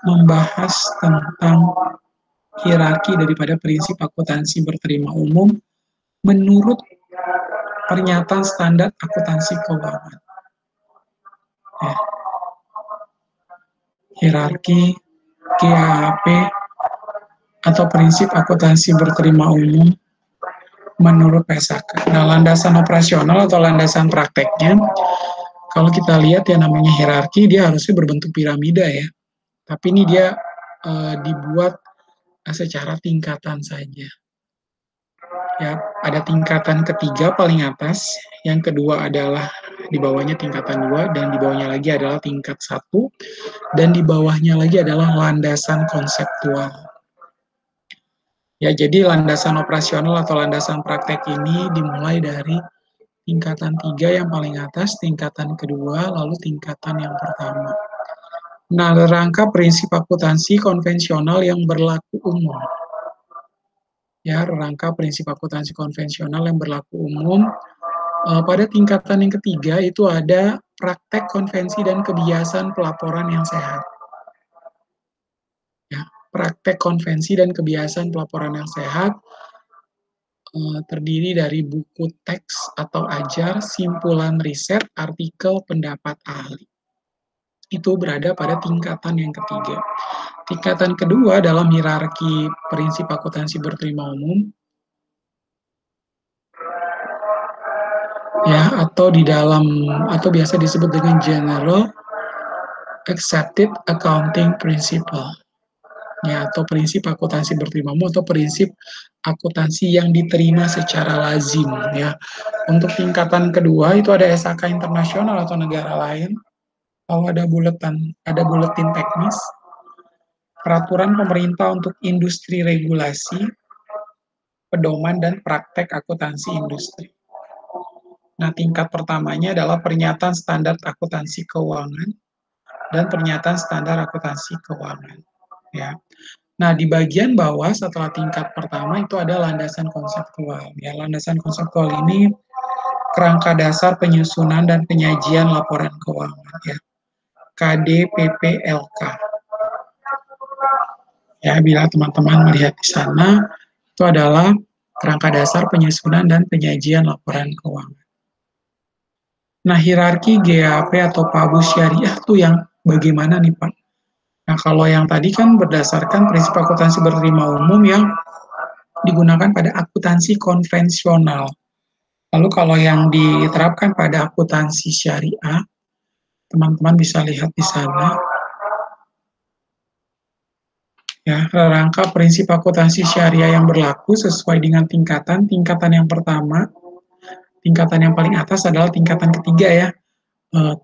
membahas tentang hierarki daripada prinsip akuntansi berterima umum menurut pernyataan standar akuntansi keuangan. Ya. Hierarki GAAP atau prinsip akuntansi berterima umum menurut PSAK. Nah, landasan operasional atau landasan prakteknya, kalau kita lihat ya namanya hierarki, dia harusnya berbentuk piramida ya. Tapi ini dia dibuat secara tingkatan saja. Ya, ada tingkatan ketiga paling atas, yang kedua adalah di bawahnya tingkatan 2, dan di bawahnya lagi adalah tingkat 1, dan di bawahnya lagi adalah landasan konseptual. Ya, jadi landasan operasional atau landasan praktek ini dimulai dari tingkatan 3 yang paling atas, tingkatan kedua, lalu tingkatan yang pertama. Nah, rangka prinsip akuntansi konvensional yang berlaku umum. Ya, rangka prinsip akuntansi konvensional yang berlaku umum. Pada tingkatan yang ketiga itu ada praktek konvensi dan kebiasaan pelaporan yang sehat. Ya, praktek konvensi dan kebiasaan pelaporan yang sehat terdiri dari buku teks atau ajar, simpulan riset, artikel, pendapat ahli. Itu berada pada tingkatan yang ketiga. Tingkatan kedua dalam hierarki prinsip akuntansi berterima umum, ya, atau di dalam atau biasa disebut dengan General Accepted Accounting Principle, ya, atau prinsip akuntansi berterima umum atau prinsip akuntansi yang diterima secara lazim, ya. Untuk tingkatan kedua itu ada SAK internasional atau negara lain. Kalau ada buletin teknis, peraturan pemerintah untuk industri regulasi, pedoman dan praktek akuntansi industri. Nah, tingkat pertamanya adalah pernyataan standar akuntansi keuangan dan pernyataan standar akuntansi keuangan. Ya. Nah, di bagian bawah setelah tingkat pertama itu ada landasan konseptual. Ya, landasan konseptual ini kerangka dasar penyusunan dan penyajian laporan keuangan. Ya. KDPPLK. Ya, bila teman-teman melihat di sana, itu adalah kerangka dasar penyusunan dan penyajian laporan keuangan. Nah, hierarki GAP atau Pabu Syariah itu yang bagaimana nih, Pak? Nah, kalau yang tadi kan berdasarkan prinsip akuntansi berterima umum yang digunakan pada akuntansi konvensional. Lalu kalau yang diterapkan pada akuntansi syariah, teman-teman bisa lihat di sana. Ya, rangka prinsip akuntansi syariah yang berlaku sesuai dengan tingkatan. Tingkatan yang pertama, tingkatan yang paling atas adalah tingkatan ketiga ya.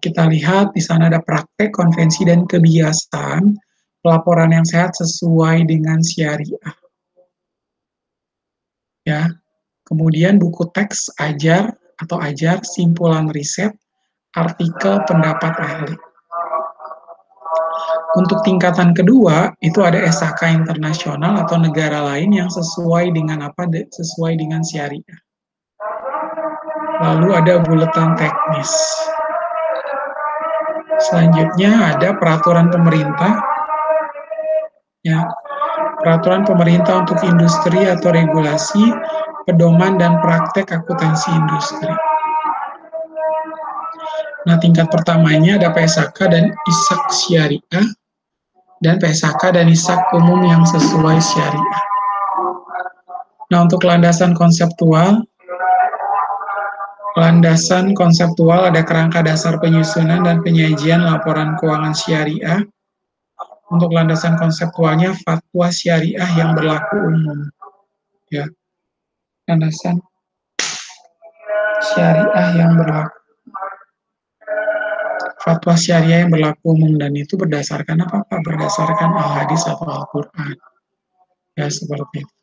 Kita lihat di sana ada praktek, konvensi, dan kebiasaan pelaporan yang sehat sesuai dengan syariah. Ya, kemudian buku teks ajar atau ajar, simpulan riset, artikel, pendapat ahli. Untuk tingkatan kedua, itu ada SAK internasional atau negara lain yang sesuai dengan apa? Sesuai dengan syariah. Lalu ada buletin teknis. Selanjutnya ada peraturan pemerintah. Ya, peraturan pemerintah untuk industri atau regulasi, pedoman dan praktek akuntansi industri. Nah, tingkat pertamanya ada PSAK dan ISAK syariah, dan PSAK dan ISAK umum yang sesuai syariah. Nah, untuk landasan konseptual ada kerangka dasar penyusunan dan penyajian laporan keuangan syariah. Untuk landasan konseptualnya fatwa syariah yang berlaku umum. Ya, landasan syariah yang berlaku. Fatwa syariah yang berlaku umum, dan itu berdasarkan apa, Pak? Berdasarkan al-hadis atau Al-Quran. Ya, seperti itu.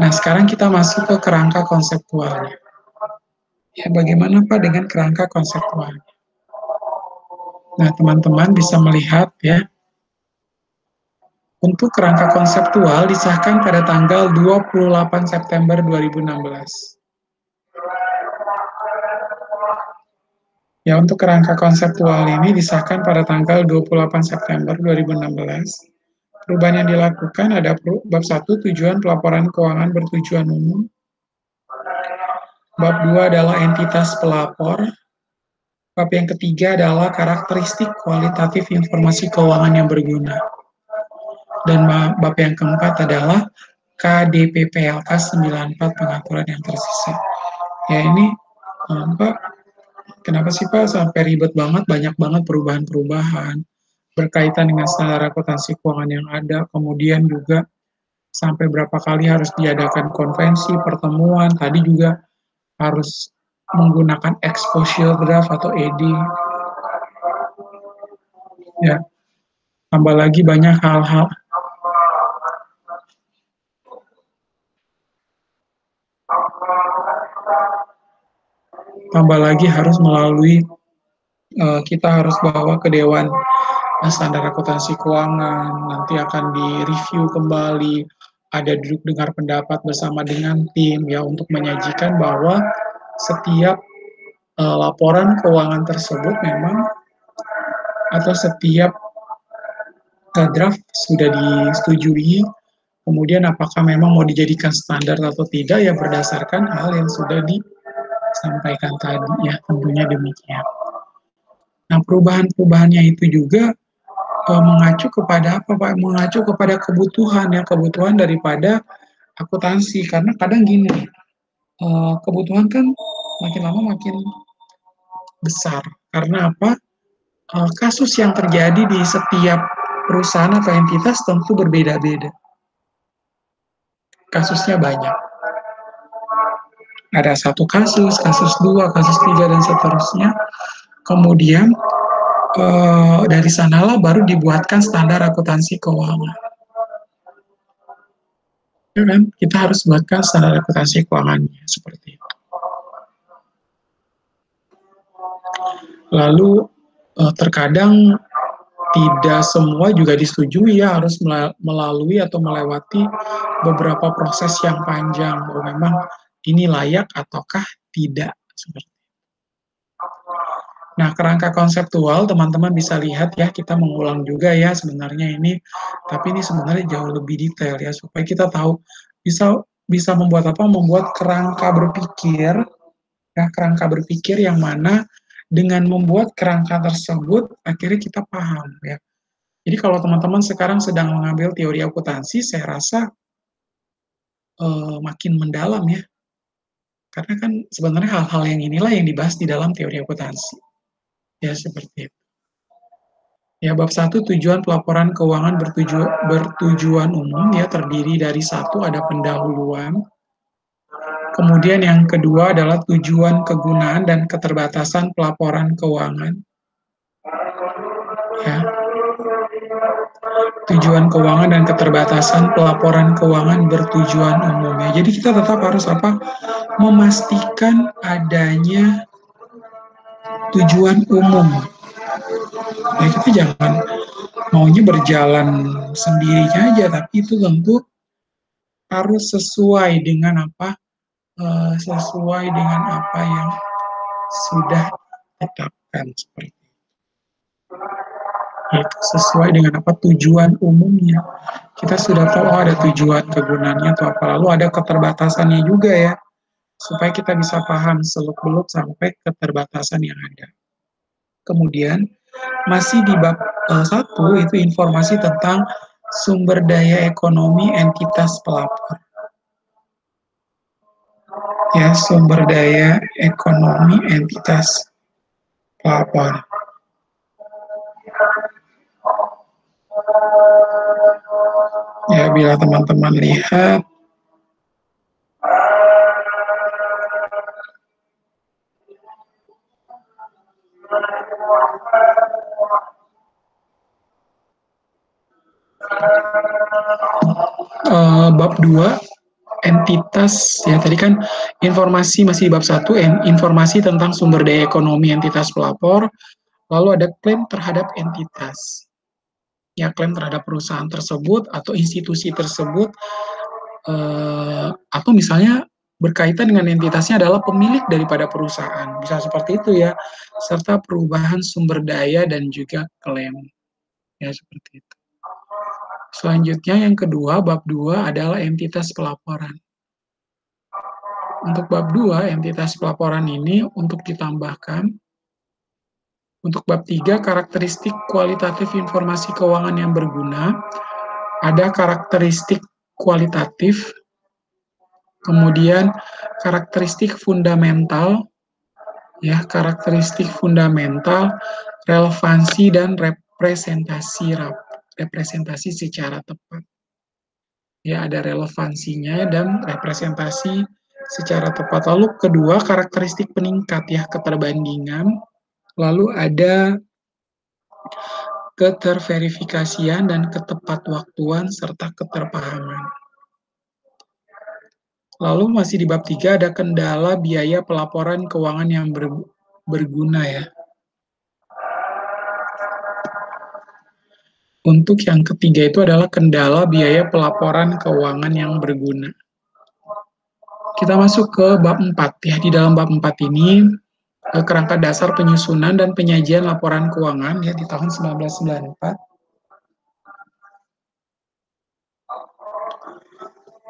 Nah, sekarang kita masuk ke kerangka konseptualnya. Ya, bagaimana, Pak, dengan kerangka konseptualnya? Nah, teman-teman bisa melihat ya, untuk kerangka konseptual disahkan pada tanggal 28 September 2016. Ya, untuk kerangka konseptual ini disahkan pada tanggal 28 September 2016. Perubahan yang dilakukan ada bab 1, tujuan pelaporan keuangan bertujuan umum. Bab 2 adalah entitas pelapor. Bab yang ketiga adalah karakteristik kualitatif informasi keuangan yang berguna. Dan bab yang keempat adalah KDPPLK 94 pengaturan yang tersisa. Ya ini Pak, kenapa sih Pak sampai ribet banget, banyak banget perubahan-perubahan berkaitan dengan standar akuntansi keuangan yang ada, kemudian juga sampai berapa kali harus diadakan konvensi, pertemuan, tadi juga harus menggunakan exposure draft atau ED, ya, tambah lagi banyak hal-hal, tambah lagi harus melalui kita harus bawa ke Dewan Standar Akuntansi Keuangan, nanti akan direview kembali, ada duduk dengar pendapat bersama dengan tim ya untuk menyajikan bahwa setiap laporan keuangan tersebut memang atau setiap draft sudah disetujui, kemudian apakah memang mau dijadikan standar atau tidak ya berdasarkan hal yang sudah disampaikan tadi ya tentunya demikian. Nah perubahan-perubahannya itu juga mengacu kepada apa Pak? Mengacu kepada kebutuhan ya kebutuhan daripada akuntansi karena kadang gini kebutuhan kan makin lama makin besar karena apa? Kasus yang terjadi di setiap perusahaan atau entitas tentu berbeda-beda. Kasusnya banyak. Ada satu kasus, kasus dua, kasus tiga, dan seterusnya. Kemudian dari sanalah baru dibuatkan standar akuntansi keuangan. Ya kan? Kita harus buatkan standar akuntansi keuangannya seperti itu. Lalu terkadang tidak semua juga disetujui ya harus melalui atau melewati beberapa proses yang panjang bahwa memang ini layak ataukah tidak seperti. Nah, kerangka konseptual teman-teman bisa lihat ya, kita mengulang juga ya sebenarnya ini, tapi ini sebenarnya jauh lebih detail ya supaya kita tahu bisa bisa membuat apa? Membuat kerangka berpikir ya, kerangka berpikir yang mana dengan membuat kerangka tersebut akhirnya kita paham ya. Jadi kalau teman-teman sekarang sedang mengambil teori akuntansi, saya rasa makin mendalam ya. Karena kan sebenarnya hal-hal yang inilah yang dibahas di dalam teori akuntansi. Ya seperti itu. Ya, bab 1 tujuan pelaporan keuangan bertujuan umum ya terdiri dari satu ada pendahuluan. Kemudian yang kedua adalah tujuan kegunaan dan keterbatasan pelaporan keuangan. Ya. Tujuan keuangan dan keterbatasan pelaporan keuangan bertujuan umum ya. Jadi kita tetap harus apa? Memastikan adanya tujuan umum. Ya kita jangan maunya berjalan sendirinya aja, tapi itu tentu harus sesuai dengan apa? Sesuai dengan apa yang sudah ditetapkan seperti itu. Sesuai dengan apa tujuan umumnya. Kita sudah tahu ada tujuan kegunaannya atau apa, lalu ada keterbatasannya juga ya, supaya kita bisa paham seluk-beluk sampai keterbatasan yang ada. Kemudian masih di bab 1 itu informasi tentang sumber daya ekonomi entitas pelapor. Ya, sumber daya ekonomi entitas pelapor. Ya, bila teman-teman lihat bab 2 entitas ya tadi kan informasi masih di bab 1 informasi tentang sumber daya ekonomi entitas pelapor, lalu ada klaim terhadap entitas. Ya, klaim terhadap perusahaan tersebut atau institusi tersebut atau misalnya berkaitan dengan entitasnya adalah pemilik daripada perusahaan. Bisa seperti itu ya. Serta perubahan sumber daya dan juga klaim. Ya, seperti itu. Selanjutnya yang kedua, bab 2 adalah entitas pelaporan. Untuk bab 2, entitas pelaporan ini untuk ditambahkan. Untuk bab 3, karakteristik kualitatif informasi keuangan yang berguna. Ada karakteristik kualitatif, kemudian karakteristik fundamental, ya, karakteristik fundamental, relevansi dan representasi secara tepat. Ya, ada relevansinya dan representasi secara tepat. Lalu kedua, karakteristik peningkat, ya, keterbandingan. Lalu ada keterverifikasian dan ketepatwaktuan serta keterpahaman. Lalu masih di bab 3 ada kendala biaya pelaporan keuangan yang berguna, ya. Untuk yang ketiga itu adalah kendala biaya pelaporan keuangan yang berguna. Kita masuk ke bab 4, ya. Di dalam bab 4 ini kerangka dasar penyusunan dan penyajian laporan keuangan, ya, di tahun 1994.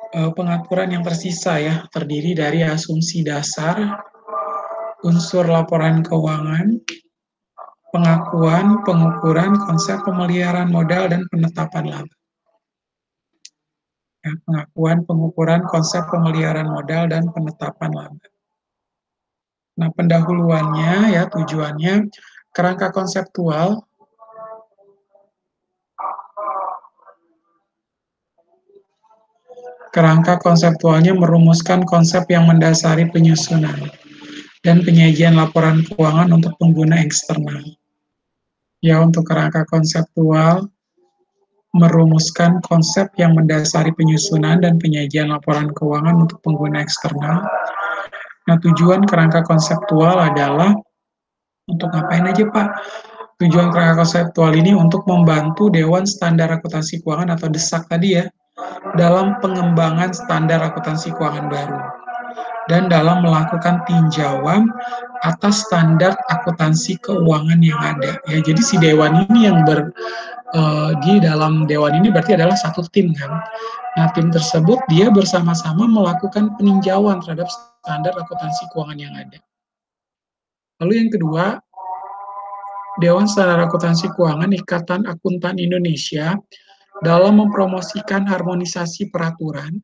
Pengaturan yang tersisa, ya, terdiri dari asumsi dasar, unsur laporan keuangan, pengakuan, pengukuran, konsep pemeliharaan modal, dan penetapan laba. Ya, pengakuan, pengukuran, konsep pemeliharaan modal, dan penetapan laba. Nah, pendahuluannya, ya, tujuannya, kerangka konseptual, kerangka konseptualnya merumuskan konsep yang mendasari penyusunan dan penyajian laporan keuangan untuk pengguna eksternal. Ya, untuk kerangka konseptual, merumuskan konsep yang mendasari penyusunan dan penyajian laporan keuangan untuk pengguna eksternal. Nah, tujuan kerangka konseptual adalah untuk ngapain aja, Pak? Tujuan kerangka konseptual ini untuk membantu Dewan Standar Akuntansi Keuangan atau DESAK tadi, ya, dalam pengembangan standar akuntansi keuangan baru dan dalam melakukan tinjauan atas standar akuntansi keuangan yang ada. Ya, jadi si dewan ini yang di dalam dewan ini berarti adalah satu tim, kan. Nah, tim tersebut dia bersama-sama melakukan peninjauan terhadap standar akuntansi keuangan yang ada. Lalu yang kedua, Dewan Standar Akuntansi Keuangan Ikatan Akuntan Indonesia dalam mempromosikan harmonisasi peraturan,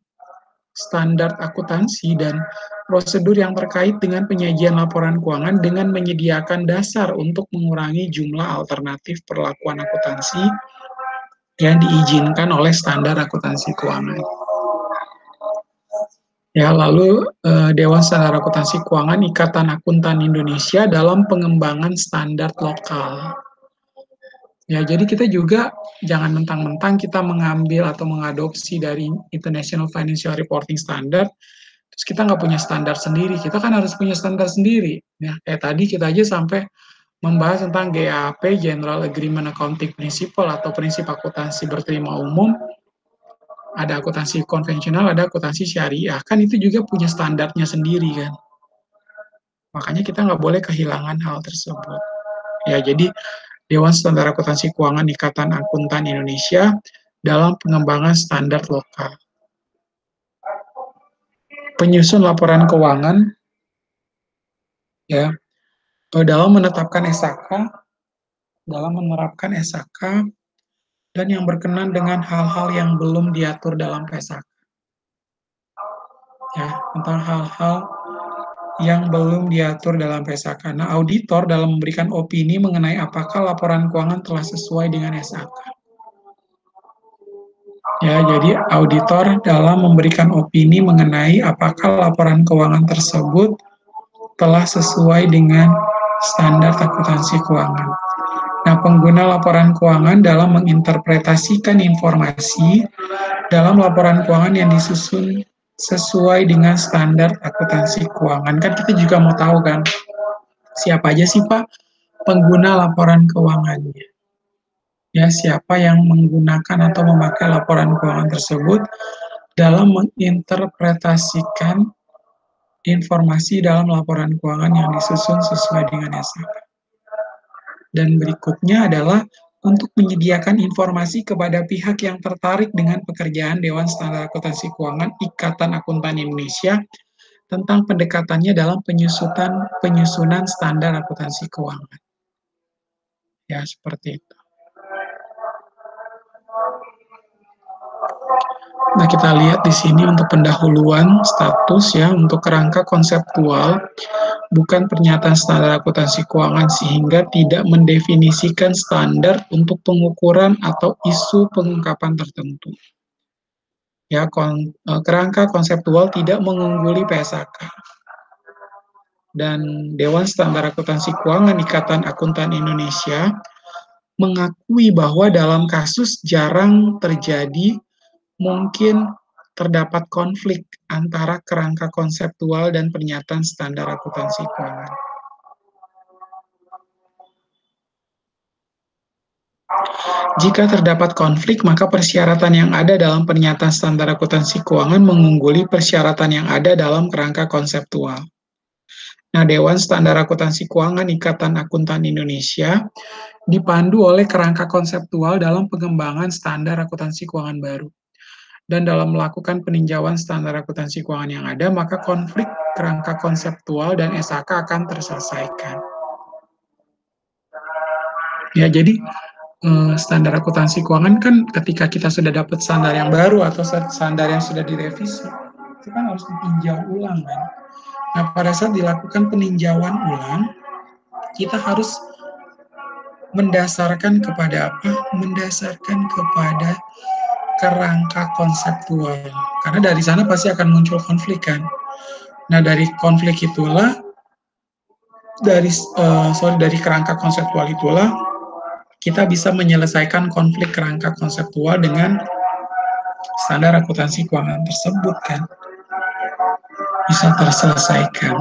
standar akuntansi, dan prosedur yang terkait dengan penyajian laporan keuangan dengan menyediakan dasar untuk mengurangi jumlah alternatif perlakuan akuntansi yang diizinkan oleh standar akuntansi keuangan. Ya, lalu Dewan Standar Akuntansi Keuangan Ikatan Akuntan Indonesia dalam pengembangan standar lokal. Ya, jadi kita juga jangan mentang-mentang kita mengambil atau mengadopsi dari International Financial Reporting Standard, terus kita nggak punya standar sendiri. Kita kan harus punya standar sendiri. Ya, kayak tadi kita aja sampai membahas tentang GAP, General Agreement Accounting Principle atau prinsip akuntansi berterima umum. Ada akuntansi konvensional, ada akuntansi syariah. Kan itu juga punya standarnya sendiri, kan. Makanya kita nggak boleh kehilangan hal tersebut. Ya, jadi Dewan Standar Akuntansi Keuangan Ikatan Akuntan Indonesia dalam pengembangan standar lokal. Penyusun laporan keuangan, ya, dalam menetapkan SAK, dalam menerapkan SAK, dan yang berkenan dengan hal-hal yang belum diatur dalam SAK. Ya, tentang hal-hal yang belum diatur dalam PSAK. Nah, auditor dalam memberikan opini mengenai apakah laporan keuangan telah sesuai dengan SAK. Ya, jadi auditor dalam memberikan opini mengenai apakah laporan keuangan tersebut telah sesuai dengan standar akuntansi keuangan. Nah, pengguna laporan keuangan dalam menginterpretasikan informasi dalam laporan keuangan yang disusun sesuai dengan standar akuntansi keuangan. Kan kita juga mau tahu, kan, siapa aja sih, Pak, pengguna laporan keuangannya. Ya, siapa yang menggunakan atau memakai laporan keuangan tersebut dalam menginterpretasikan informasi dalam laporan keuangan yang disusun sesuai dengan SAK. Dan berikutnya adalah untuk menyediakan informasi kepada pihak yang tertarik dengan pekerjaan Dewan Standar Akuntansi Keuangan Ikatan Akuntan Indonesia tentang pendekatannya dalam penyusunan standar akuntansi keuangan. Ya, seperti itu. Nah, kita lihat di sini untuk pendahuluan status ya, untuk kerangka konseptual, bukan pernyataan standar akuntansi keuangan sehingga tidak mendefinisikan standar untuk pengukuran atau isu pengungkapan tertentu. Ya, kerangka konseptual tidak mengungguli PSAK. Dan Dewan Standar Akuntansi Keuangan Ikatan Akuntan Indonesia mengakui bahwa dalam kasus jarang terjadi mungkin terdapat konflik antara kerangka konseptual dan pernyataan standar akuntansi keuangan. Jika terdapat konflik, maka persyaratan yang ada dalam pernyataan standar akuntansi keuangan mengungguli persyaratan yang ada dalam kerangka konseptual. Nah, Dewan Standar Akuntansi Keuangan Ikatan Akuntan Indonesia dipandu oleh kerangka konseptual dalam pengembangan standar akuntansi keuangan baru. Dan dalam melakukan peninjauan standar akuntansi keuangan yang ada, maka konflik kerangka konseptual dan SAK akan terselesaikan. Ya, jadi standar akuntansi keuangan kan ketika kita sudah dapat standar yang baru atau standar yang sudah direvisi, itu kan harus ditinjau ulang kan. Nah, pada saat dilakukan peninjauan ulang, kita harus mendasarkan kepada apa? Mendasarkan kepada kerangka konseptual. Karena dari sana pasti akan muncul konflik kan. Nah, dari konflik itulah dari kerangka konseptual itulah kita bisa menyelesaikan konflik kerangka konseptual dengan standar akuntansi keuangan tersebut kan bisa terselesaikan.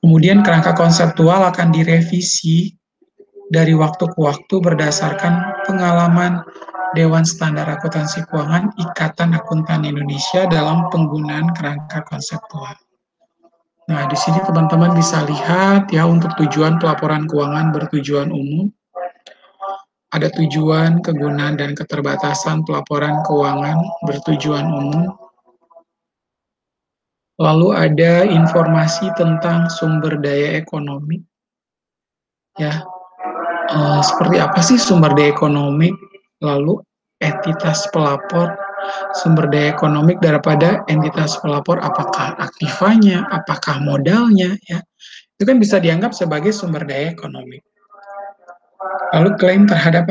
Kemudian kerangka konseptual akan direvisi dari waktu ke waktu berdasarkan pengalaman Dewan Standar Akuntansi Keuangan Ikatan Akuntan Indonesia dalam penggunaan kerangka konseptual. Nah, di sini teman-teman bisa lihat ya untuk tujuan pelaporan keuangan bertujuan umum. Ada tujuan, kegunaan, dan keterbatasan pelaporan keuangan bertujuan umum. Lalu ada informasi tentang sumber daya ekonomi. Ya, seperti apa sih sumber daya ekonomi? Lalu entitas pelapor, sumber daya ekonomi daripada entitas pelapor, apakah aktivanya, apakah modalnya, ya itu kan bisa dianggap sebagai sumber daya ekonomi. Lalu klaim terhadap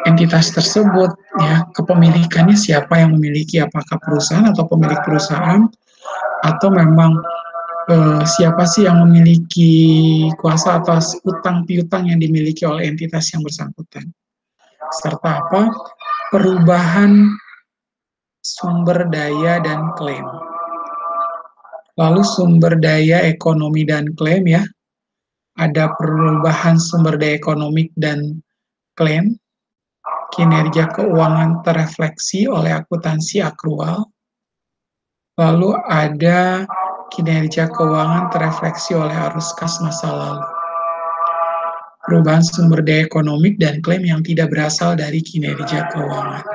entitas tersebut, ya kepemilikannya siapa yang memiliki, apakah perusahaan atau pemilik perusahaan, atau memang siapa sih yang memiliki kuasa atas utang piutang yang dimiliki oleh entitas yang bersangkutan, serta apa perubahan sumber daya dan klaim. Lalu sumber daya ekonomi dan klaim ya, ada perubahan sumber daya ekonomi dan klaim, kinerja keuangan terefleksi oleh akuntansi akrual, lalu ada kinerja keuangan terefleksi oleh arus kas masa lalu. Perubahan sumber daya ekonomi dan klaim yang tidak berasal dari kinerja keuangan.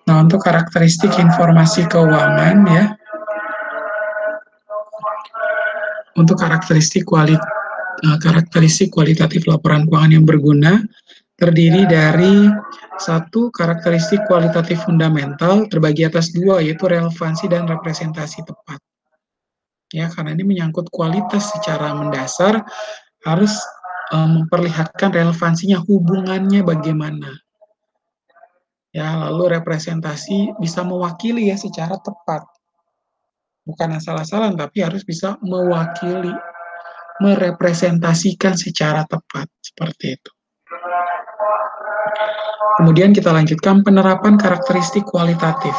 Nah, untuk karakteristik informasi keuangan ya, untuk karakteristik kualitatif laporan keuangan yang berguna terdiri dari satu, karakteristik kualitatif fundamental terbagi atas dua, yaitu relevansi dan representasi tepat. Ya, karena ini menyangkut kualitas secara mendasar, harus memperlihatkan relevansinya, hubungannya bagaimana. Ya, lalu representasi bisa mewakili ya secara tepat. Bukan asal-asalan, tapi harus bisa mewakili, merepresentasikan secara tepat, seperti itu. Kemudian kita lanjutkan penerapan karakteristik kualitatif.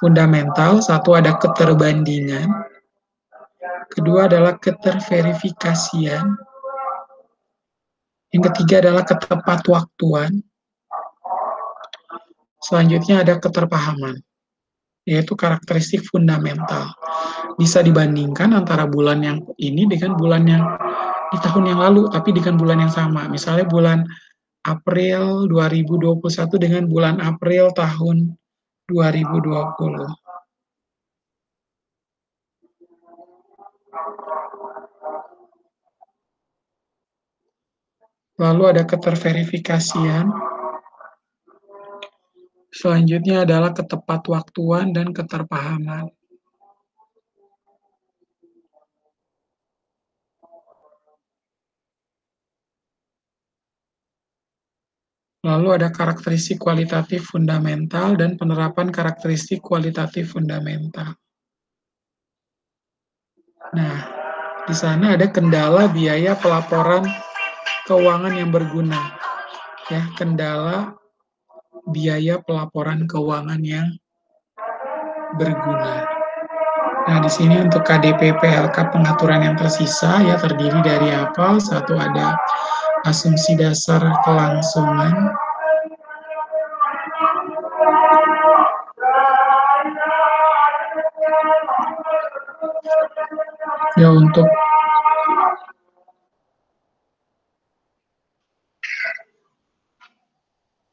Fundamental, satu ada keterbandingan, kedua adalah keterverifikasian, yang ketiga adalah ketepatwaktuan, selanjutnya ada keterpahaman, yaitu karakteristik fundamental. Bisa dibandingkan antara bulan yang ini dengan bulan yang di tahun yang lalu, tapi dengan bulan yang sama. Misalnya bulan April 2021 dengan bulan April tahun 2020. Lalu ada keterverifikasian, Selanjutnya adalah ketepatwaktuan dan keterpahaman. Lalu ada karakteristik kualitatif fundamental dan penerapan karakteristik kualitatif fundamental. Nah, di sana ada kendala biaya pelaporan keuangan yang berguna. Ya, kendala biaya pelaporan keuangan yang berguna. Nah, di sini untuk KDP PLK pengaturan yang tersisa ya terdiri dari apa? Satu ada asumsi dasar kelangsungan. Ya untuk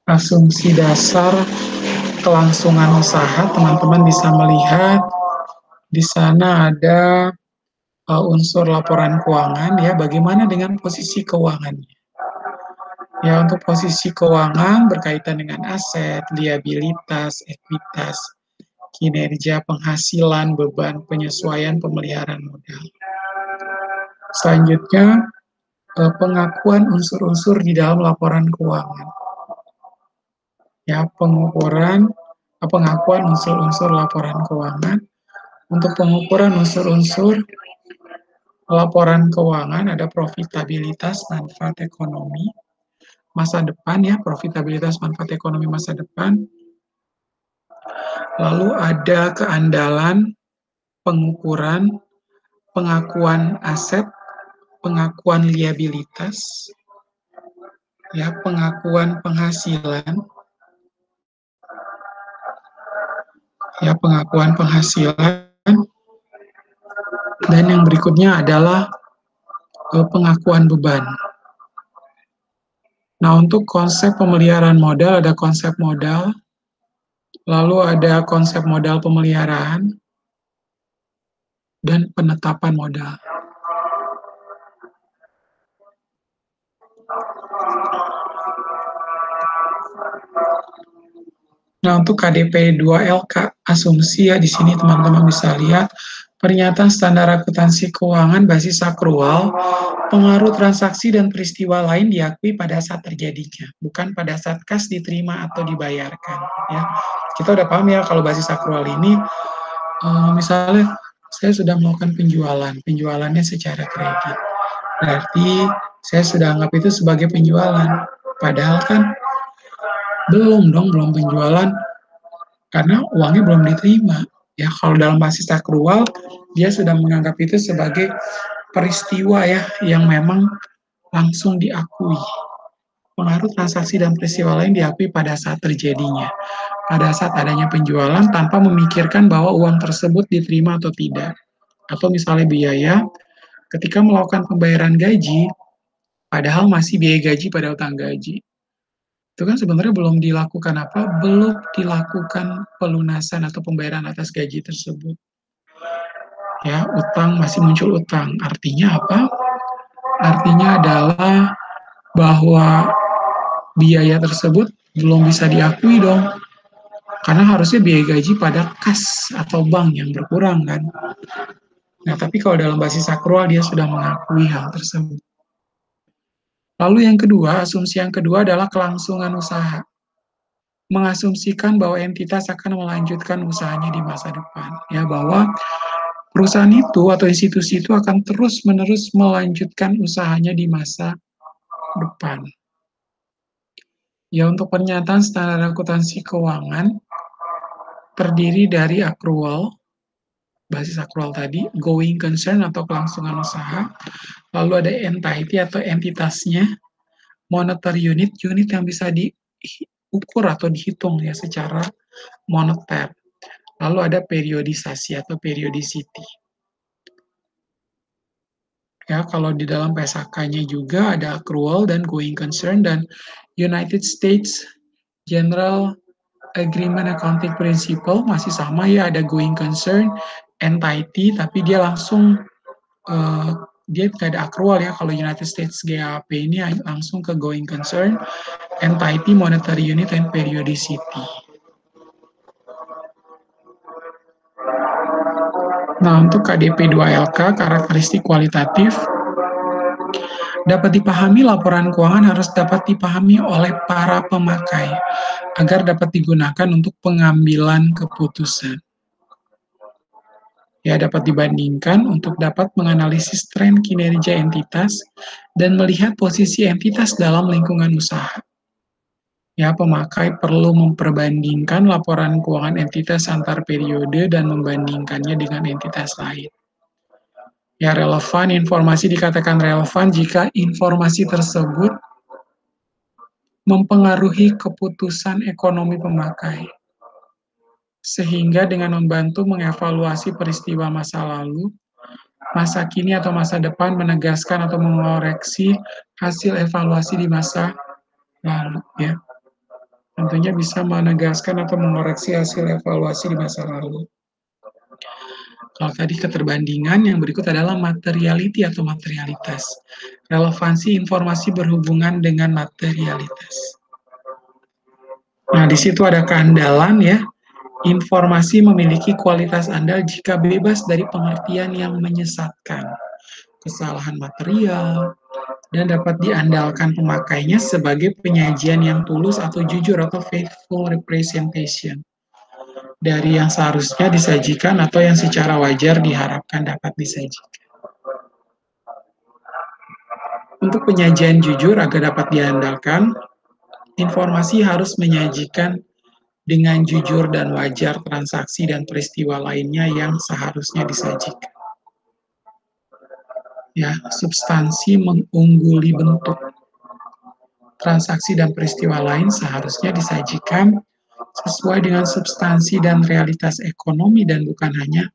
asumsi dasar kelangsungan usaha, teman-teman bisa melihat di sana ada unsur laporan keuangan ya, bagaimana dengan posisi keuangannya. Ya, untuk posisi keuangan berkaitan dengan aset, liabilitas, ekuitas, kinerja, penghasilan, beban, penyesuaian, pemeliharaan modal. Selanjutnya, pengakuan unsur-unsur di dalam laporan keuangan. Ya, pengakuan unsur-unsur laporan keuangan. Untuk pengukuran unsur-unsur laporan keuangan ada profitabilitas, manfaat ekonomi, masa depan ya, profitabilitas manfaat ekonomi masa depan. Lalu ada keandalan, pengukuran, pengakuan aset, pengakuan liabilitas, ya, pengakuan penghasilan, ya, pengakuan penghasilan, dan yang berikutnya adalah pengakuan beban. Nah, untuk konsep pemeliharaan modal ada konsep modal, lalu ada konsep modal pemeliharaan, dan penetapan modal. Nah, untuk KDP 2LK asumsi ya di sini teman-teman bisa lihat pernyataan standar akuntansi keuangan basis akrual, pengaruh transaksi dan peristiwa lain diakui pada saat terjadinya, bukan pada saat kas diterima atau dibayarkan. Ya, kita udah paham ya kalau basis akrual ini, misalnya saya sudah melakukan penjualan, penjualannya secara kredit, berarti saya sudah anggap itu sebagai penjualan. Padahal kan belum dong, belum penjualan karena uangnya belum diterima. Ya, kalau dalam basis akrual, dia sudah menganggap itu sebagai peristiwa ya yang memang langsung diakui. Pengaruh transaksi dan peristiwa lain diakui pada saat terjadinya. Pada saat adanya penjualan tanpa memikirkan bahwa uang tersebut diterima atau tidak. Atau misalnya biaya, ketika melakukan pembayaran gaji, padahal masih biaya gaji pada utang gaji. Itu kan sebenarnya belum dilakukan apa? Belum dilakukan pelunasan atau pembayaran atas gaji tersebut. Ya, utang masih muncul utang. Artinya apa? Artinya adalah bahwa biaya tersebut belum bisa diakui dong. Karena harusnya biaya gaji pada kas atau bank yang berkurang kan. Nah, tapi kalau dalam basis akrual dia sudah mengakui hal tersebut. Lalu yang kedua, asumsi yang kedua adalah kelangsungan usaha. Mengasumsikan bahwa entitas akan melanjutkan usahanya di masa depan. Ya, bahwa perusahaan itu atau institusi itu akan terus-menerus melanjutkan usahanya di masa depan. Ya, untuk pernyataan standar akuntansi keuangan terdiri dari accrual, basis accrual tadi, going concern atau kelangsungan usaha, lalu ada entity atau entitasnya, monetary unit, unit yang bisa diukur atau dihitung ya secara moneter. Lalu ada periodisasi atau periodicity. Ya, kalau di dalam PSAK-nya juga ada accrual dan going concern dan United States General Agreement Accounting Principle masih sama ya, ada going concern, entity, tapi dia langsung dia tidak ada accrual ya. Kalau United States GAAP ini langsung ke going concern, entity, monetary unit, and periodicity. Nah, untuk KDP 2LK, karakteristik kualitatif, dapat dipahami laporan keuangan harus dapat dipahami oleh para pemakai agar dapat digunakan untuk pengambilan keputusan. Ya, dapat dibandingkan untuk dapat menganalisis tren kinerja entitas dan melihat posisi entitas dalam lingkungan usaha. Ya, pemakai perlu memperbandingkan laporan keuangan entitas antar periode dan membandingkannya dengan entitas lain. Ya, relevan, informasi dikatakan relevan jika informasi tersebut mempengaruhi keputusan ekonomi pemakai, sehingga dengan membantu mengevaluasi peristiwa masa lalu, masa kini atau masa depan, menegaskan atau mengoreksi hasil evaluasi di masa lalu. Ya, tentunya bisa menegaskan atau mengoreksi hasil evaluasi di masa lalu. Kalau tadi keterbandingan, yang berikut adalah materiality atau materialitas. Relevansi informasi berhubungan dengan materialitas. Nah, di situ ada keandalan ya. Informasi memiliki kualitas andal jika bebas dari pengertian yang menyesatkan, kesalahan material, dan dapat diandalkan pemakainya sebagai penyajian yang tulus atau jujur atau faithful representation dari yang seharusnya disajikan atau yang secara wajar diharapkan dapat disajikan. Untuk penyajian jujur agar dapat diandalkan, informasi harus menyajikan dengan jujur dan wajar transaksi dan peristiwa lainnya yang seharusnya disajikan. Ya, substansi mengungguli bentuk. Transaksi dan peristiwa lain seharusnya disajikan sesuai dengan substansi dan realitas ekonomi dan bukan hanya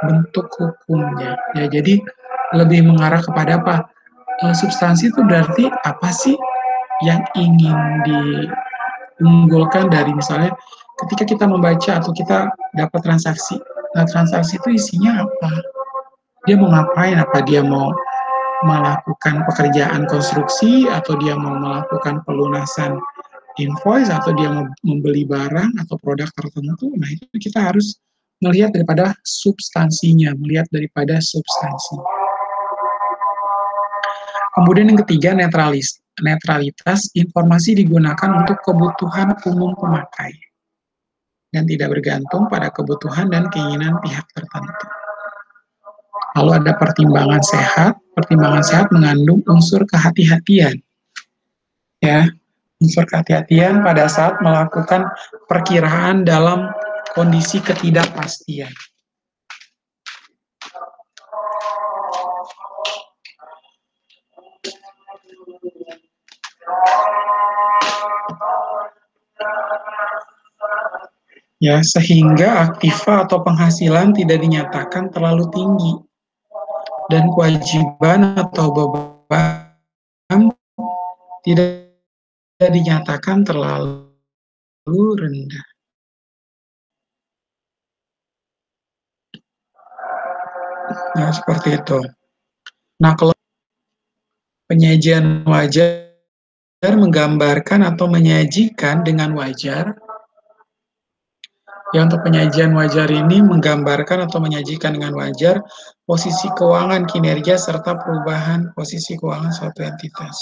bentuk hukumnya. Ya, jadi lebih mengarah kepada apa? Substansi itu berarti apa sih yang ingin diunggulkan dari misalnya ketika kita membaca atau kita dapat transaksi. Nah, transaksi itu isinya apa? Dia mau ngapain? Apa dia mau melakukan pekerjaan konstruksi atau dia mau melakukan pelunasan invoice atau dia mau membeli barang atau produk tertentu. Nah, itu kita harus melihat daripada substansinya, melihat daripada substansi. Kemudian yang ketiga, netralitas. Informasi digunakan untuk kebutuhan umum pemakai dan tidak bergantung pada kebutuhan dan keinginan pihak tertentu. Lalu ada pertimbangan sehat. Pertimbangan sehat mengandung unsur kehati-hatian. Ya, unsur kehati-hatian pada saat melakukan perkiraan dalam kondisi ketidakpastian. Ya, sehingga aktiva atau penghasilan tidak dinyatakan terlalu tinggi dan kewajiban atau beban tidak dinyatakan terlalu rendah. Nah, seperti itu. Nah, kalau penyajian wajar menggambarkan atau menyajikan dengan wajar, ya, untuk penyajian wajar ini menggambarkan atau menyajikan dengan wajar posisi keuangan, kinerja, serta perubahan posisi keuangan suatu entitas.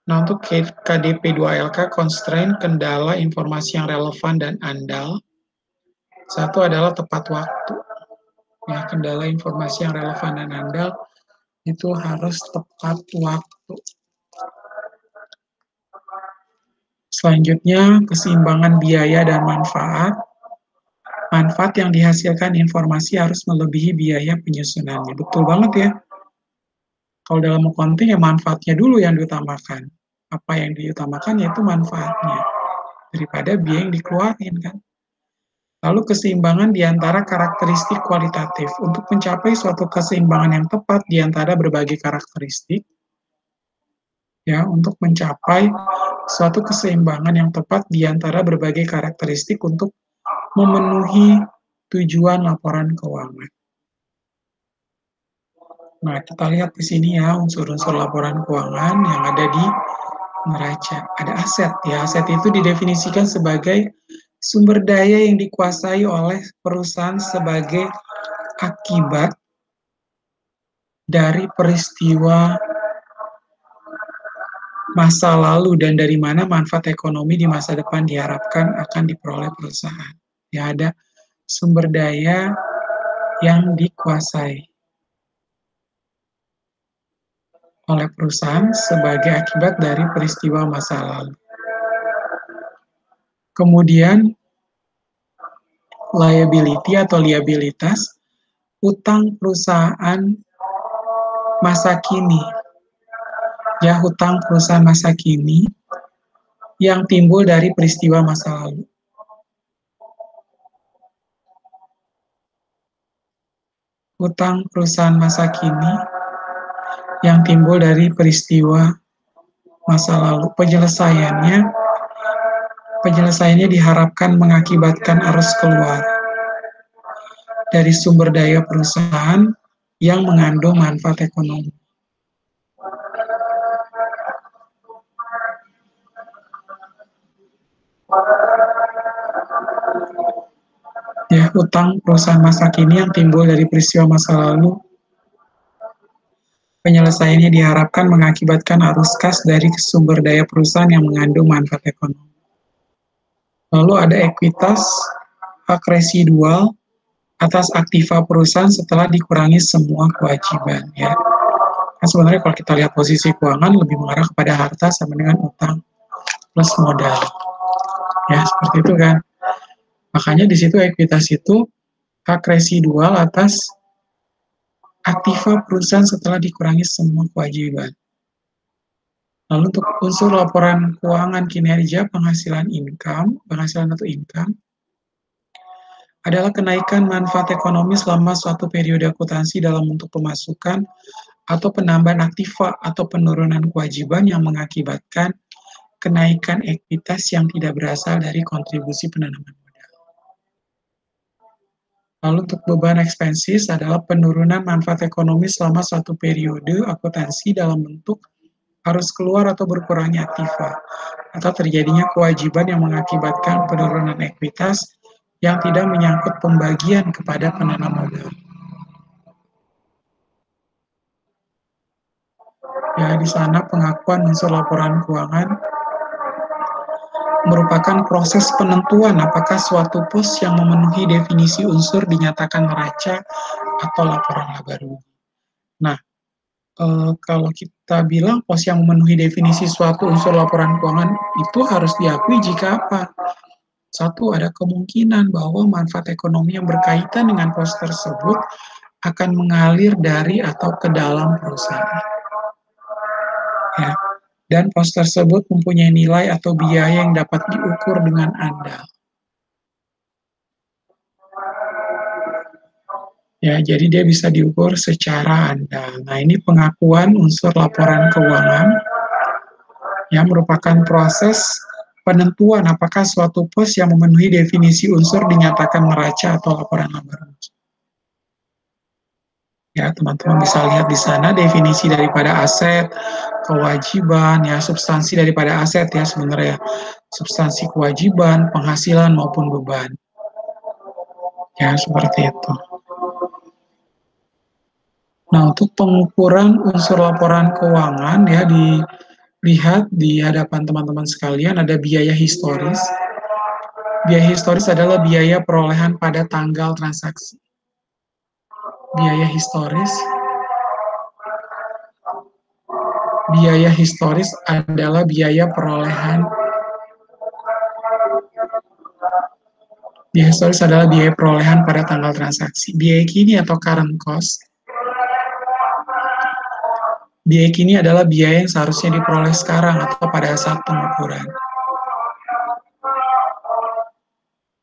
Nah, untuk KDP 2LK, constraint, kendala, informasi yang relevan dan andal. Satu adalah tepat waktu. Ya, kendala informasi yang relevan dan andal itu harus tepat waktu. Selanjutnya, keseimbangan biaya dan manfaat. Manfaat yang dihasilkan informasi harus melebihi biaya penyusunannya. Betul banget ya. Kalau dalam accounting ya manfaatnya dulu yang diutamakan. Apa yang diutamakan yaitu manfaatnya daripada biaya yang dikeluarin kan. Lalu keseimbangan di antara karakteristik kualitatif. Untuk mencapai suatu keseimbangan yang tepat di antara berbagai karakteristik, ya, untuk mencapai suatu keseimbangan yang tepat di antara berbagai karakteristik untuk memenuhi tujuan laporan keuangan. Nah, kita lihat di sini ya unsur-unsur laporan keuangan yang ada di neraca. Ada aset ya, aset itu didefinisikan sebagai sumber daya yang dikuasai oleh perusahaan sebagai akibat dari peristiwa masa lalu dan dari mana manfaat ekonomi di masa depan diharapkan akan diperoleh perusahaan. Ya, ada sumber daya yang dikuasai oleh perusahaan sebagai akibat dari peristiwa masa lalu. Kemudian liability atau liabilitas, hutang perusahaan masa kini. Ya, hutang perusahaan masa kini yang timbul dari peristiwa masa lalu. Hutang perusahaan masa kini yang timbul dari peristiwa masa lalu. Penyelesaiannya diharapkan mengakibatkan arus keluar dari sumber daya perusahaan yang mengandung manfaat ekonomi. Ya, hutang perusahaan masa kini yang timbul dari peristiwa masa lalu, penyelesaiannya diharapkan mengakibatkan arus kas dari sumber daya perusahaan yang mengandung manfaat ekonomi. Lalu ada ekuitas, hak residual atas aktiva perusahaan setelah dikurangi semua kewajiban. Ya, kan sebenarnya kalau kita lihat posisi keuangan lebih mengarah kepada harta sama dengan utang plus modal. Ya, seperti itu kan. Makanya di situ ekuitas itu hak residual atas aktiva perusahaan setelah dikurangi semua kewajiban. Lalu untuk unsur laporan keuangan kinerja penghasilan atau income adalah kenaikan manfaat ekonomi selama suatu periode akuntansi dalam bentuk pemasukan atau penambahan aktiva atau penurunan kewajiban yang mengakibatkan kenaikan ekuitas yang tidak berasal dari kontribusi penanaman modal. Lalu untuk beban expenses adalah penurunan manfaat ekonomi selama suatu periode akuntansi dalam bentuk harus keluar atau berkurangnya aktiva, atau terjadinya kewajiban yang mengakibatkan penurunan ekuitas yang tidak menyangkut pembagian kepada penanam modal. Ya, di sana pengakuan unsur laporan keuangan merupakan proses penentuan apakah suatu pos yang memenuhi definisi unsur dinyatakan neraca atau laporan laba rugi. Nah, kalau kita bilang pos yang memenuhi definisi suatu unsur laporan keuangan itu harus diakui jika apa? Satu, ada kemungkinan bahwa manfaat ekonomi yang berkaitan dengan pos tersebut akan mengalir dari atau ke dalam perusahaan. Ya. Dan pos tersebut mempunyai nilai atau biaya yang dapat diukur dengan andal. Ya, jadi dia bisa diukur secara andal. Nah, ini pengakuan unsur laporan keuangan yang merupakan proses penentuan apakah suatu pos yang memenuhi definisi unsur dinyatakan neraca atau laporan laba rugi. Ya, teman-teman bisa lihat di sana definisi daripada aset, kewajiban, ya substansi daripada aset ya sebenarnya. Substansi kewajiban, penghasilan maupun beban. Ya, seperti itu. Nah, untuk pengukuran unsur laporan keuangan ya dilihat di hadapan teman-teman sekalian ada biaya historis. Biaya historis adalah biaya perolehan pada tanggal transaksi. Biaya historis adalah biaya perolehan. Biaya historis adalah biaya perolehan pada tanggal transaksi. Biaya kini atau current cost. Biaya kini adalah biaya yang seharusnya diperoleh sekarang atau pada saat pengukuran.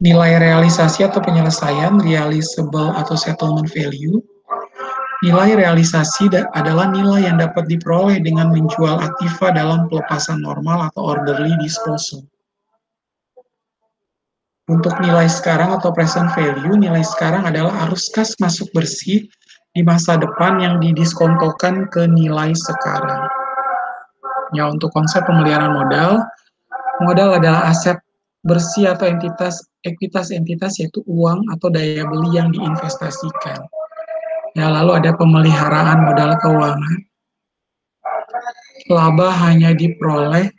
Nilai realisasi atau penyelesaian, realizable atau settlement value. Nilai realisasi adalah nilai yang dapat diperoleh dengan menjual aktiva dalam pelepasan normal atau orderly disposal. Untuk nilai sekarang atau present value, nilai sekarang adalah arus kas masuk bersih di masa depan yang didiskontokan ke nilai sekarang. Ya, untuk konsep pemeliharaan modal, modal adalah aset bersih atau ekuitas entitas yaitu uang atau daya beli yang diinvestasikan. Ya, lalu ada pemeliharaan modal keuangan. Laba hanya diperoleh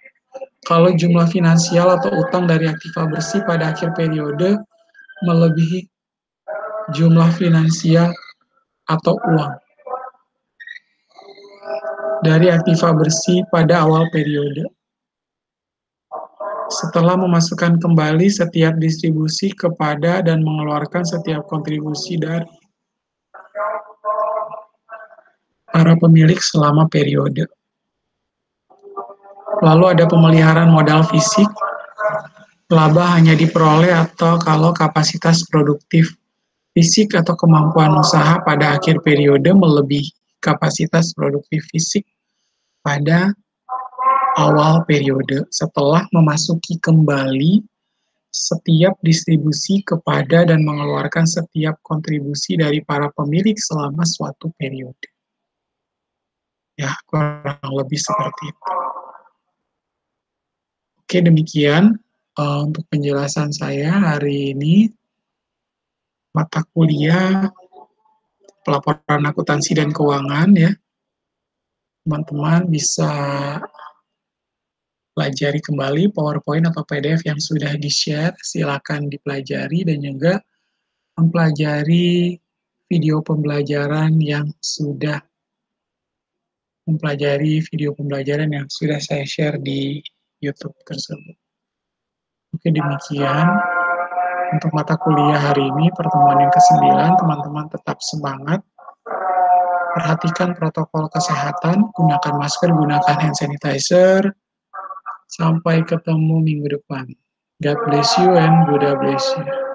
kalau jumlah finansial atau utang dari aktiva bersih pada akhir periode melebihi jumlah finansial atau uang dari aktiva bersih pada awal periode. Setelah memasukkan kembali setiap distribusi kepada dan mengeluarkan setiap kontribusi dari para pemilik selama periode. Lalu ada pemeliharaan modal fisik. Laba hanya diperoleh atau kalau kapasitas produktif fisik atau kemampuan usaha pada akhir periode melebihi kapasitas produktif fisik pada awal periode setelah memasuki kembali setiap distribusi kepada dan mengeluarkan setiap kontribusi dari para pemilik selama suatu periode. Ya, kurang lebih seperti itu. Oke, demikian untuk penjelasan saya hari ini. Mata kuliah pelaporan akuntansi dan keuangan ya. Teman-teman bisa pelajari kembali PowerPoint atau PDF yang sudah di-share, silakan dipelajari dan juga mempelajari video pembelajaran yang sudah saya share di YouTube tersebut. Oke, demikian untuk mata kuliah hari ini, pertemuan yang ke-9. Teman-teman tetap semangat, perhatikan protokol kesehatan, gunakan masker, gunakan hand sanitizer. Sampai ketemu minggu depan. God bless you and Buddha bless you.